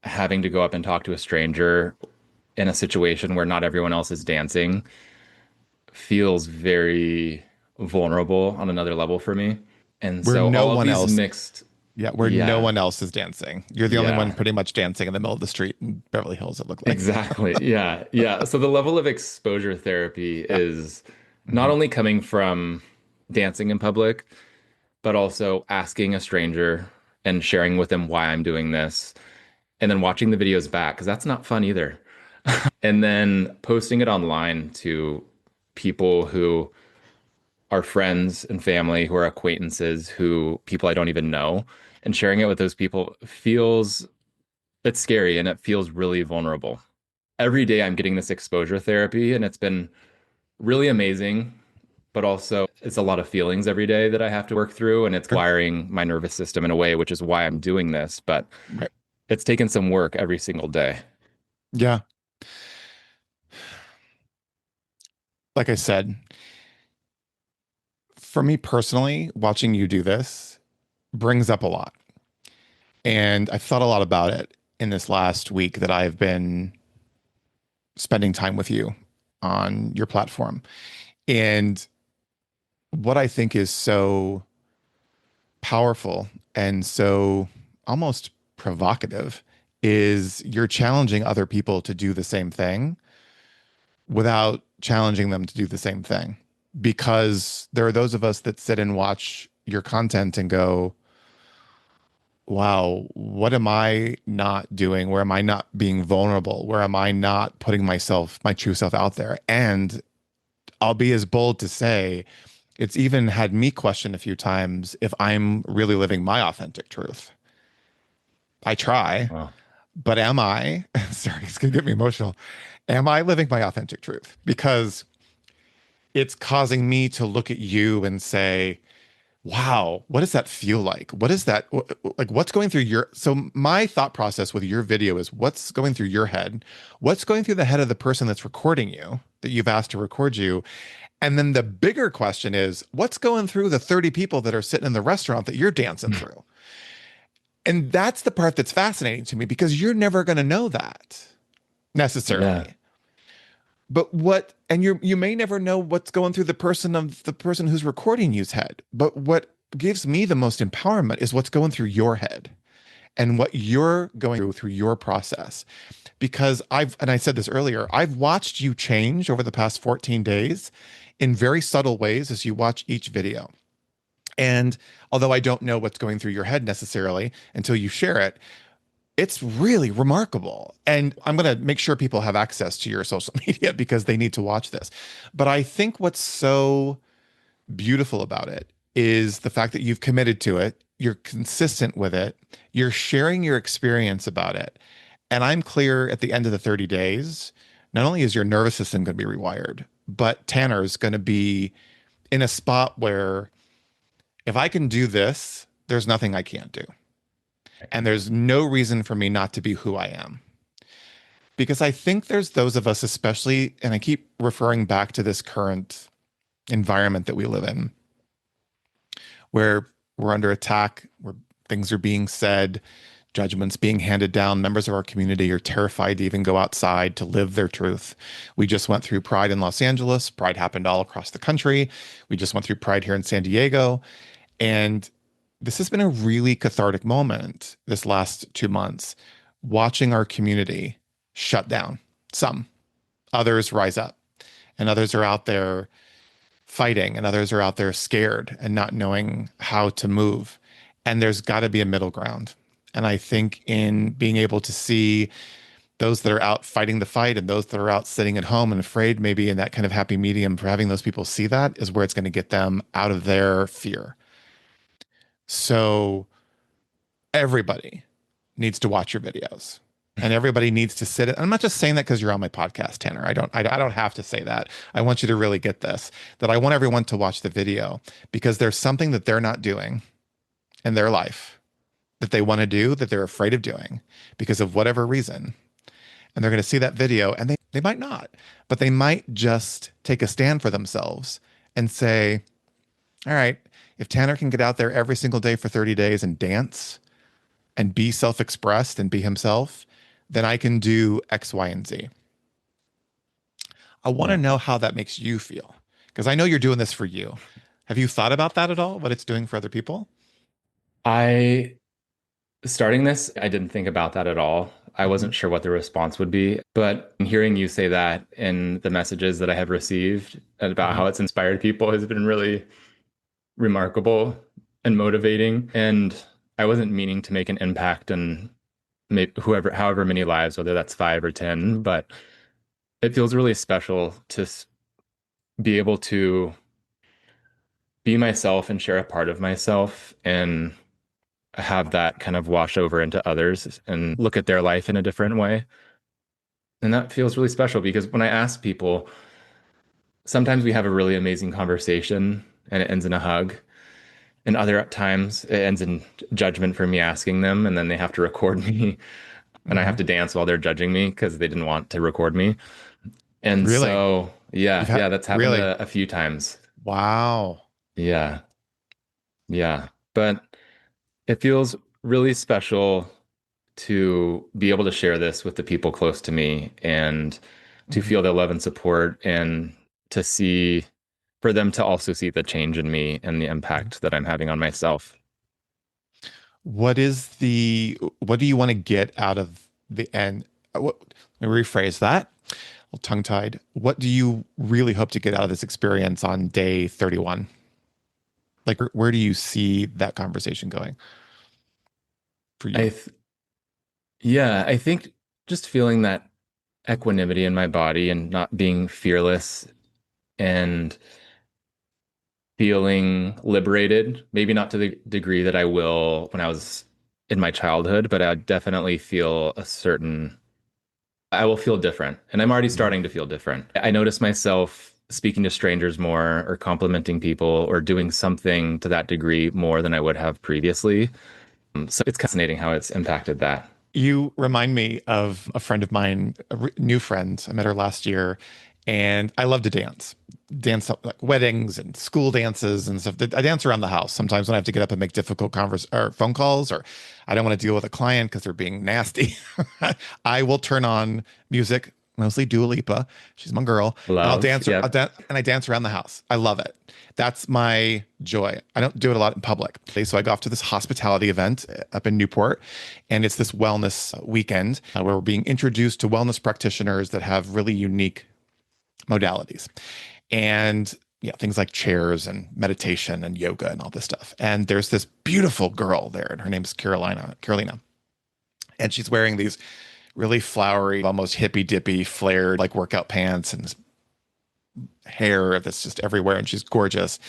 having to go up and talk to a stranger in a situation where not everyone else is dancing feels very vulnerable on another level for me. And Where so no all of one these else, mixed, yeah, where no yeah, one else is dancing. You're the only one yeah, pretty much dancing in the middle of the street in Beverly Hills, it looked like. exactly. Yeah, yeah. So the level of exposure therapy Yeah. is not Hmm. only coming from dancing in public, but also asking a stranger and sharing with them why I'm doing this, and then watching the videos back, because that's not fun either. And then posting it online to people who are friends and family, who are acquaintances, who people I don't even know, and sharing it with those people feels it's scary and it feels really vulnerable. Every day I'm getting this exposure therapy, and it's been really amazing, but also it's a lot of feelings every day that I have to work through, and it's Sure. wiring my nervous system in a way, which is why I'm doing this. But Right. it's taken some work every single day. Yeah. Like I said, for me personally, watching you do this brings up a lot. And I've thought a lot about it in this last week that I've been spending time with you on your platform. And what I think is so powerful and so almost provocative is you're challenging other people to do the same thing without challenging them to do the same thing. Because there are those of us that sit and watch your content and go, wow, what am I not doing? Where am I not being vulnerable? Where am I not putting myself, my true self out there? And I'll be as bold to say it's even had me question a few times if I'm really living my authentic truth. I try, Wow. but am I? Sorry, it's gonna get me emotional. Am I living my authentic truth? Because it's causing me to look at you and say, wow, what does that feel like? What is that like? What's going through your, so my thought process with your video is what's going through your head? What's going through the head of the person that's recording you, that you've asked to record you? And then the bigger question is what's going through the 30 people that are sitting in the restaurant that you're dancing through? And that's the part that's fascinating to me because you're never going to know that Yeah. necessarily. But what, and you may never know what's going through the person who's recording you's head. But what gives me the most empowerment is what's going through your head and what you're going through your process. Because and I said this earlier, I've watched you change over the past 14 days in very subtle ways as you watch each video. And although I don't know what's going through your head necessarily until you share it, it's really remarkable. And I'm going to make sure people have access to your social media because they need to watch this. But I think what's so beautiful about it is the fact that you've committed to it, you're consistent with it, you're sharing your experience about it. And I'm clear at the end of the 30 days, not only is your nervous system going to be rewired, but Tanner's going to be in a spot where if I can do this, there's nothing I can't do. And there's no reason for me not to be who I am. Because I think there's those of us, especially, and I keep referring back to this current environment that we live in, where we're under attack, where things are being said, judgments being handed down. Members of our community are terrified to even go outside to live their truth. We just went through Pride in Los Angeles. Pride happened all across the country. We just went through Pride here in San Diego. And this has been a really cathartic moment this last 2 months, watching our community shut down. Some, others rise up, and others are out there fighting, and others are out there scared and not knowing how to move. And there's got to be a middle ground. And I think in being able to see those that are out fighting the fight and those that are out sitting at home and afraid, maybe in that kind of happy medium for having those people see that is where it's going to get them out of their fear. So everybody needs to watch your videos and everybody needs to sit. I'm not just saying that because you're on my podcast, Tanner. I don't have to say that. I want you to really get this, that I want everyone to watch the video because there's something that they're not doing in their life that they want to do that they're afraid of doing because of whatever reason. And they're going to see that video and they might not, but they might just take a stand for themselves and say, all right, if Tanner can get out there every single day for 30 days and dance and be self-expressed and be himself, then I can do X, Y, and Z. I want to Yeah. know how that makes you feel because I know you're doing this for you. Have you thought about that at all? What it's doing for other people? I Starting this, I didn't think about that at all. I Hmm. wasn't sure what the response would be, but hearing you say that in the messages that I have received and about Hmm. how it's inspired people has been really remarkable and motivating. And I wasn't meaning to make an impact on maybe however many lives, whether that's 5 or 10, but it feels really special to be able to be myself and share a part of myself and have that kind of wash over into others and look at their life in a different way. And that feels really special because when I ask people, sometimes we have a really amazing conversation and it ends in a hug. And other times it ends in judgment for me asking them, and then they have to record me and I have Hmm. to dance while they're judging me because they didn't want to record me. And Really? so, You've yeah, had that's happened really? a few times. Wow. Yeah, yeah. But it feels really special to be able to share this with the people close to me and to Mhm. feel their love and support and to see for them to also see the change in me and the impact that I'm having on myself. What do you want to get out of the end? Let me rephrase that. A little tongue-tied. What do you really hope to get out of this experience on day 31? Like, where do you see that conversation going for you? I th Yeah, I think just feeling that equanimity in my body and not being fearless and feeling liberated, maybe not to the degree that I will when I was in my childhood, but I definitely feel I will feel different. And I'm already Mhm. starting to feel different. I notice myself speaking to strangers more or complimenting people or doing something to that degree more than I would have previously. So it's fascinating how it's impacted that. You remind me of a friend of mine, new friend. I met her last year, and I love to dance. Dance like weddings and school dances and stuff. I dance around the house. Sometimes when I have to get up and make difficult converse or phone calls, or I don't want to deal with a client because they're being nasty, I will turn on music, mostly Dua Lipa. She's my girl, and Love. Yep. and I dance around the house. I love it. That's my joy. I don't do it a lot in public. So I go off to this hospitality event up in Newport, and it's this wellness weekend where we're being introduced to wellness practitioners that have really unique modalities. And yeah, things like chairs and meditation and yoga and all this stuff. And there's this beautiful girl there, and her name's Carolina. And she's wearing these really flowery, almost hippy dippy, flared like workout pants and this hair that's just everywhere. And she's gorgeous.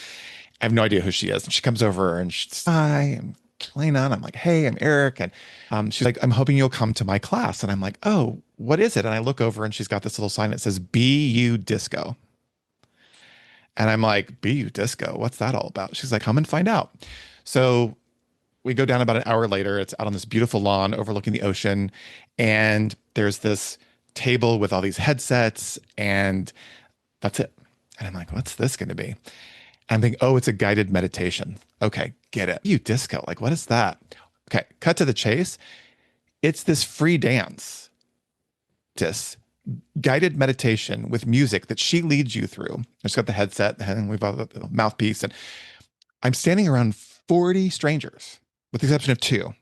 I have no idea who she is. And she comes over and she's, hi, I'm Kalina. And I'm like, hey, I'm Eric. And she's like, I'm hoping you'll come to my class. And I'm like, oh, what is it? And I look over and she's got this little sign that says BU Disco. And I'm like, BU Disco? What's that all about? She's like, come and find out. So we go down about an hour later. It's out on this beautiful lawn overlooking the ocean. And there's this table with all these headsets. And that's it. And I'm like, what's this going to be? I'm thinking, oh, it's a guided meditation. Okay, get it. You disco. Like, what is that? Okay, cut to the chase. It's this free dance, this guided meditation with music that she leads you through. She's got the headset and we've got the mouthpiece. And I'm standing around 40 strangers, with the exception of two.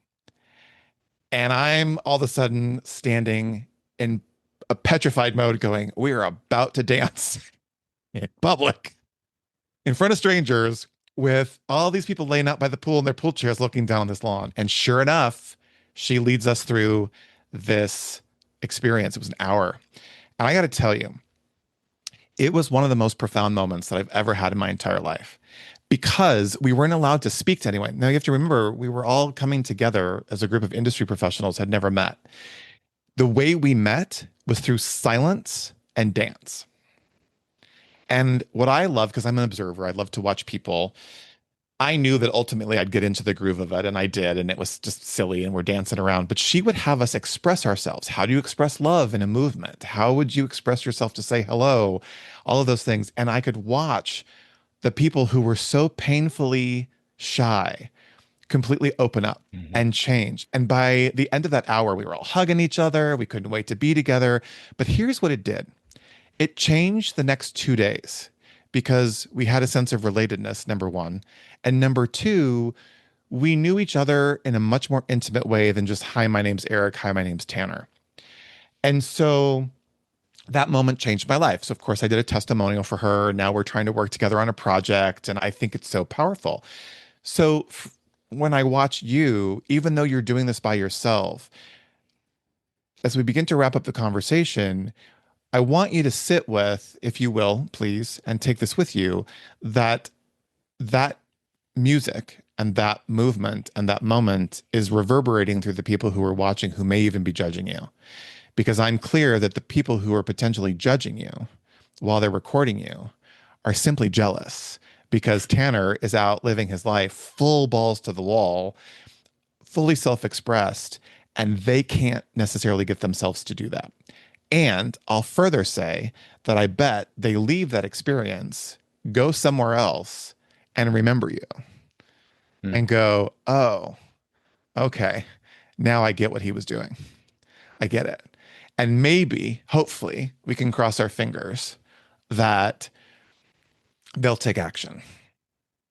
And I'm all of a sudden standing in a petrified mode going, we are about to dance in public, in front of strangers with all these people laying out by the pool in their pool chairs looking down on this lawn. And sure enough, she leads us through this experience. It was an hour. And I got to tell you, it was one of the most profound moments that I've ever had in my entire life because we weren't allowed to speak to anyone. Now, you have to remember, we were all coming together as a group of industry professionals, had never met. The way we met was through silence and dance. And what I love, because I'm an observer, I love to watch people I knew that ultimately I'd get into the groove of it, and I did, and it was just silly, and we're dancing around. But she would have us express ourselves. How do you express love in a movement? How would you express yourself to say hello? All of those things. And I could watch the people who were so painfully shy completely open up Mhm. and change. And by the end of that hour, we were all hugging each other. We couldn't wait to be together. But here's what it did. It changed the next 2 days because we had a sense of relatedness, number one. And number two, we knew each other in a much more intimate way than just, hi, my name's Eric. Hi, my name's Tanner. And so that moment changed my life. So, of course, I did a testimonial for her. Now we're trying to work together on a project. And I think it's so powerful. So, when I watch you, even though you're doing this by yourself, as we begin to wrap up the conversation, I want you to sit with, if you will, please, and take this with you, that that music and that movement and that moment is reverberating through the people who are watching who may even be judging you. Because I'm clear that the people who are potentially judging you while they're recording you are simply jealous because Tanner is out living his life full balls to the wall, fully self-expressed, and they can't necessarily get themselves to do that. And I'll further say that I bet they leave that experience, go somewhere else, and remember you Mm. and go, oh, okay, now I get what he was doing. I get it. And maybe, hopefully, we can cross our fingers that they'll take action,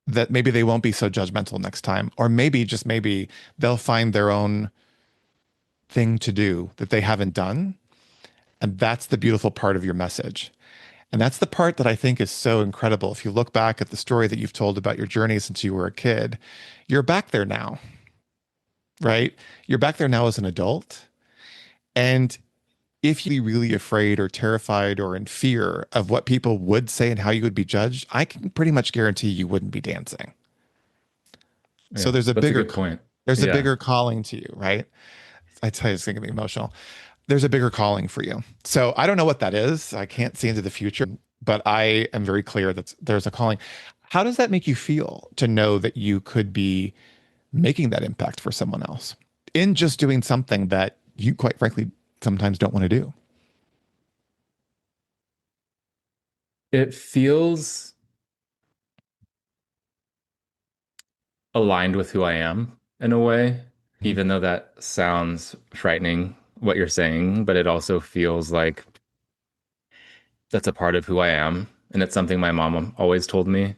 that maybe they won't be so judgmental next time, or maybe, just maybe, they'll find their own thing to do that they haven't done. And that's the beautiful part of your message. And that's the part that I think is so incredible. If you look back at the story that you've told about your journey since you were a kid, you're back there now, right? You're back there now as an adult. And if you're really afraid or terrified or in fear of what people would say and how you would be judged, I can pretty much guarantee you wouldn't be dancing. So Yeah, that's a good point. there's a Yeah. bigger calling to you, right? I tell you, it's gonna get me emotional. There's a bigger calling for you. So I don't know what that is. I can't see into the future, but I am very clear that there's a calling. How does that make you feel to know that you could be making that impact for someone else in just doing something that you, quite frankly, sometimes don't want to do? It feels aligned with who I am in a way, Mhm. even though that sounds frightening, what you're saying, but it also feels like that's a part of who I am. And it's something my mom always told me,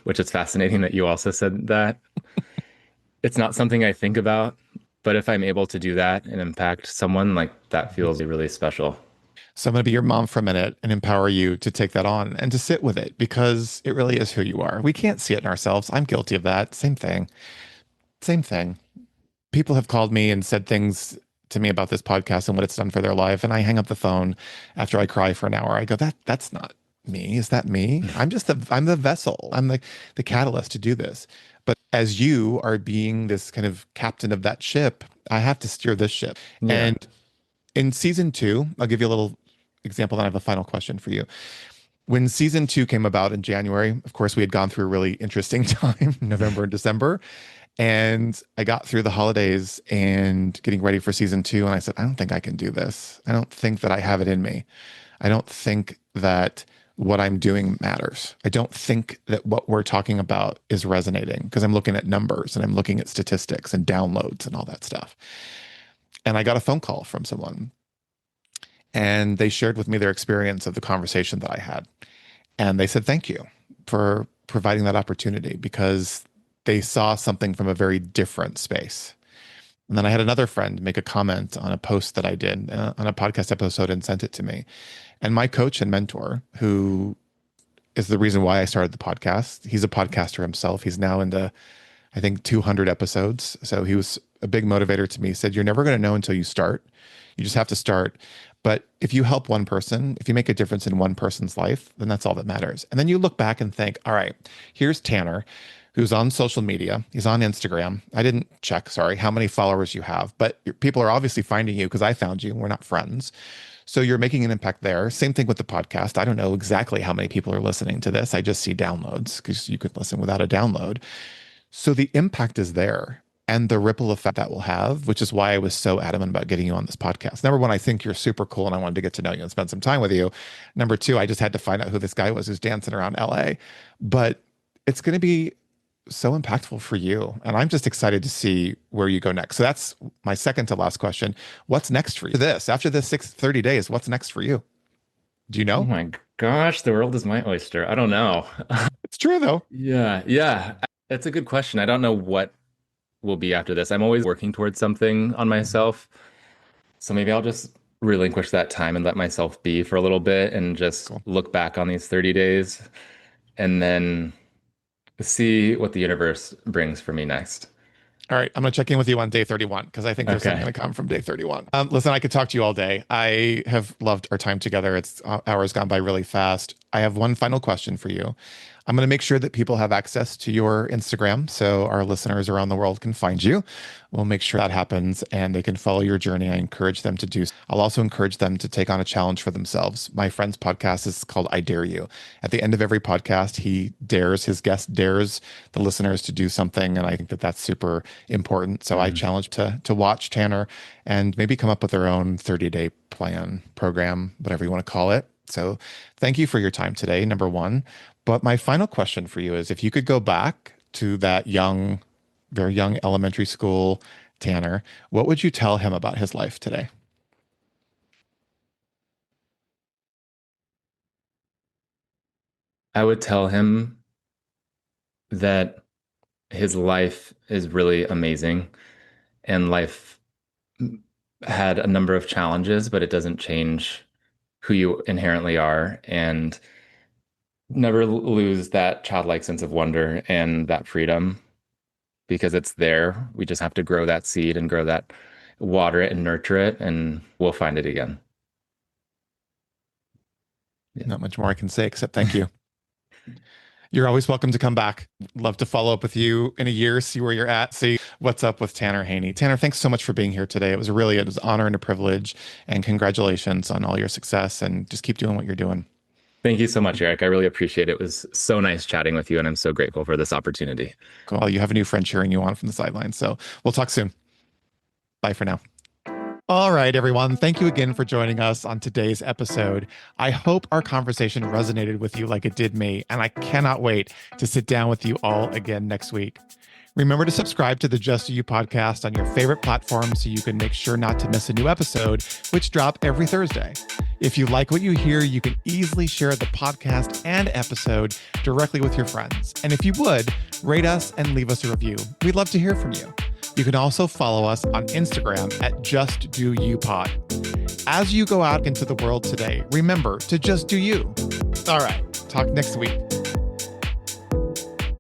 which is fascinating that you also said that. It's not something I think about, but if I'm able to do that and impact someone, like that Mhm. feels really special. So I'm going to be your mom for a minute and empower you to take that on and to sit with it because it really is who you are. We can't see it in ourselves. I'm guilty of that. Same thing. Same thing. People have called me and said things to me about this podcast and what it's done for their life, and I hang up the phone after I cry for an hour. I go, that's not me. Is that me? I'm the vessel. I'm the catalyst to do this. But as you are being this kind of captain of that ship, I have to steer this ship. Yeah. And in season two, I'll give you a little example, then I have a final question for you. When season two came about in January, of course, we had gone through a really interesting time, November and December. And I got through the holidays and getting ready for season two. And I said, I don't think I can do this. I don't think that I have it in me. I don't think that what I'm doing matters. I don't think that what we're talking about is resonating because I'm looking at numbers and I'm looking at statistics and downloads and all that stuff. And I got a phone call from someone and they shared with me their experience of the conversation that I had. And they said, thank you for providing that opportunity because they saw something from a very different space. And then I had another friend make a comment on a post that I did on a podcast episode and sent it to me. And my coach and mentor, who is the reason why I started the podcast, he's a podcaster himself. He's now into, I think, 200 episodes. So he was a big motivator to me. He said, you're never going to know until you start. You just have to start. But if you help one person, if you make a difference in one person's life, then that's all that matters. And then you look back and think, all right, here's Tanner, who's on social media. He's on Instagram. I didn't check, sorry, how many followers you have, but people are obviously finding you because I found you. We're not friends. So you're making an impact there. Same thing with the podcast. I don't know exactly how many people are listening to this. I just see downloads because you could listen without a download. So the impact is there and the ripple effect that will have, which is why I was so adamant about getting you on this podcast. Number one, I think you're super cool and I wanted to get to know you and spend some time with you. Number two, I just had to find out who this guy was who's dancing around LA. But it's going to be so impactful for you. And I'm just excited to see where you go next. So that's my second to last question. What's next for you? After this 30 days, what's next for you? Do you Oh know? my gosh, the world is my oyster. I don't know. It's true though. Yeah, yeah. That's a good question. I don't know what will be after this. I'm always working towards something on myself. So maybe I'll just relinquish that time and let myself be for a little bit and just Cool. look back on these 30 days and then see what the universe brings for me next. All right, I'm going to check in with you on day 31 because I think there's something Okay. going to come from day 31. Listen, I could talk to you all day. I have loved our time together. It's hours gone by really fast. I have one final question for you. I'm going to make sure that people have access to your Instagram so our listeners around the world can find you. We'll make sure that happens and they can follow your journey. I encourage them to do. I'll also encourage them to take on a challenge for themselves. My friend's podcast is called I Dare You. At the end of every podcast, his guest dares the listeners to do something. And I think that that's super important. So I Mhm. challenge to watch Tanner and maybe come up with their own 30-day plan, program, whatever you want to call it. So thank you for your time today, number one. But my final question for you is if you could go back to that young, very young elementary school Tanner, what would you tell him about his life today? I would tell him that his life is really amazing and life had a number of challenges, but it doesn't change who you inherently are. And never lose that childlike sense of wonder and that freedom because it's there. We just have to grow that seed and grow that, water it and nurture it, and we'll find it again. Yeah. Not much more I can say except thank you. You're always welcome to come back. Love to follow up with you in a year, see where you're at, see what's up with Tanner Haney. Tanner, thanks so much for being here today. It was an honor and a privilege. And congratulations on all your success and just keep doing what you're doing. Thank you so much, Eric. I really appreciate it. It was so nice chatting with you, and I'm so grateful for this opportunity. Cool. You have a new friend cheering you on from the sidelines. So we'll talk soon. Bye for now. All right, everyone. Thank you again for joining us on today's episode. I hope our conversation resonated with you like it did me, and I cannot wait to sit down with you all again next week. Remember to subscribe to the Just You podcast on your favorite platform so you can make sure not to miss a new episode, which drop every Thursday. If you like what you hear, you can easily share the podcast and episode directly with your friends. And if you would, rate us and leave us a review. We'd love to hear from you. You can also follow us on Instagram at Just Do You Pod. As you go out into the world today, remember to just do you. All right, talk next week.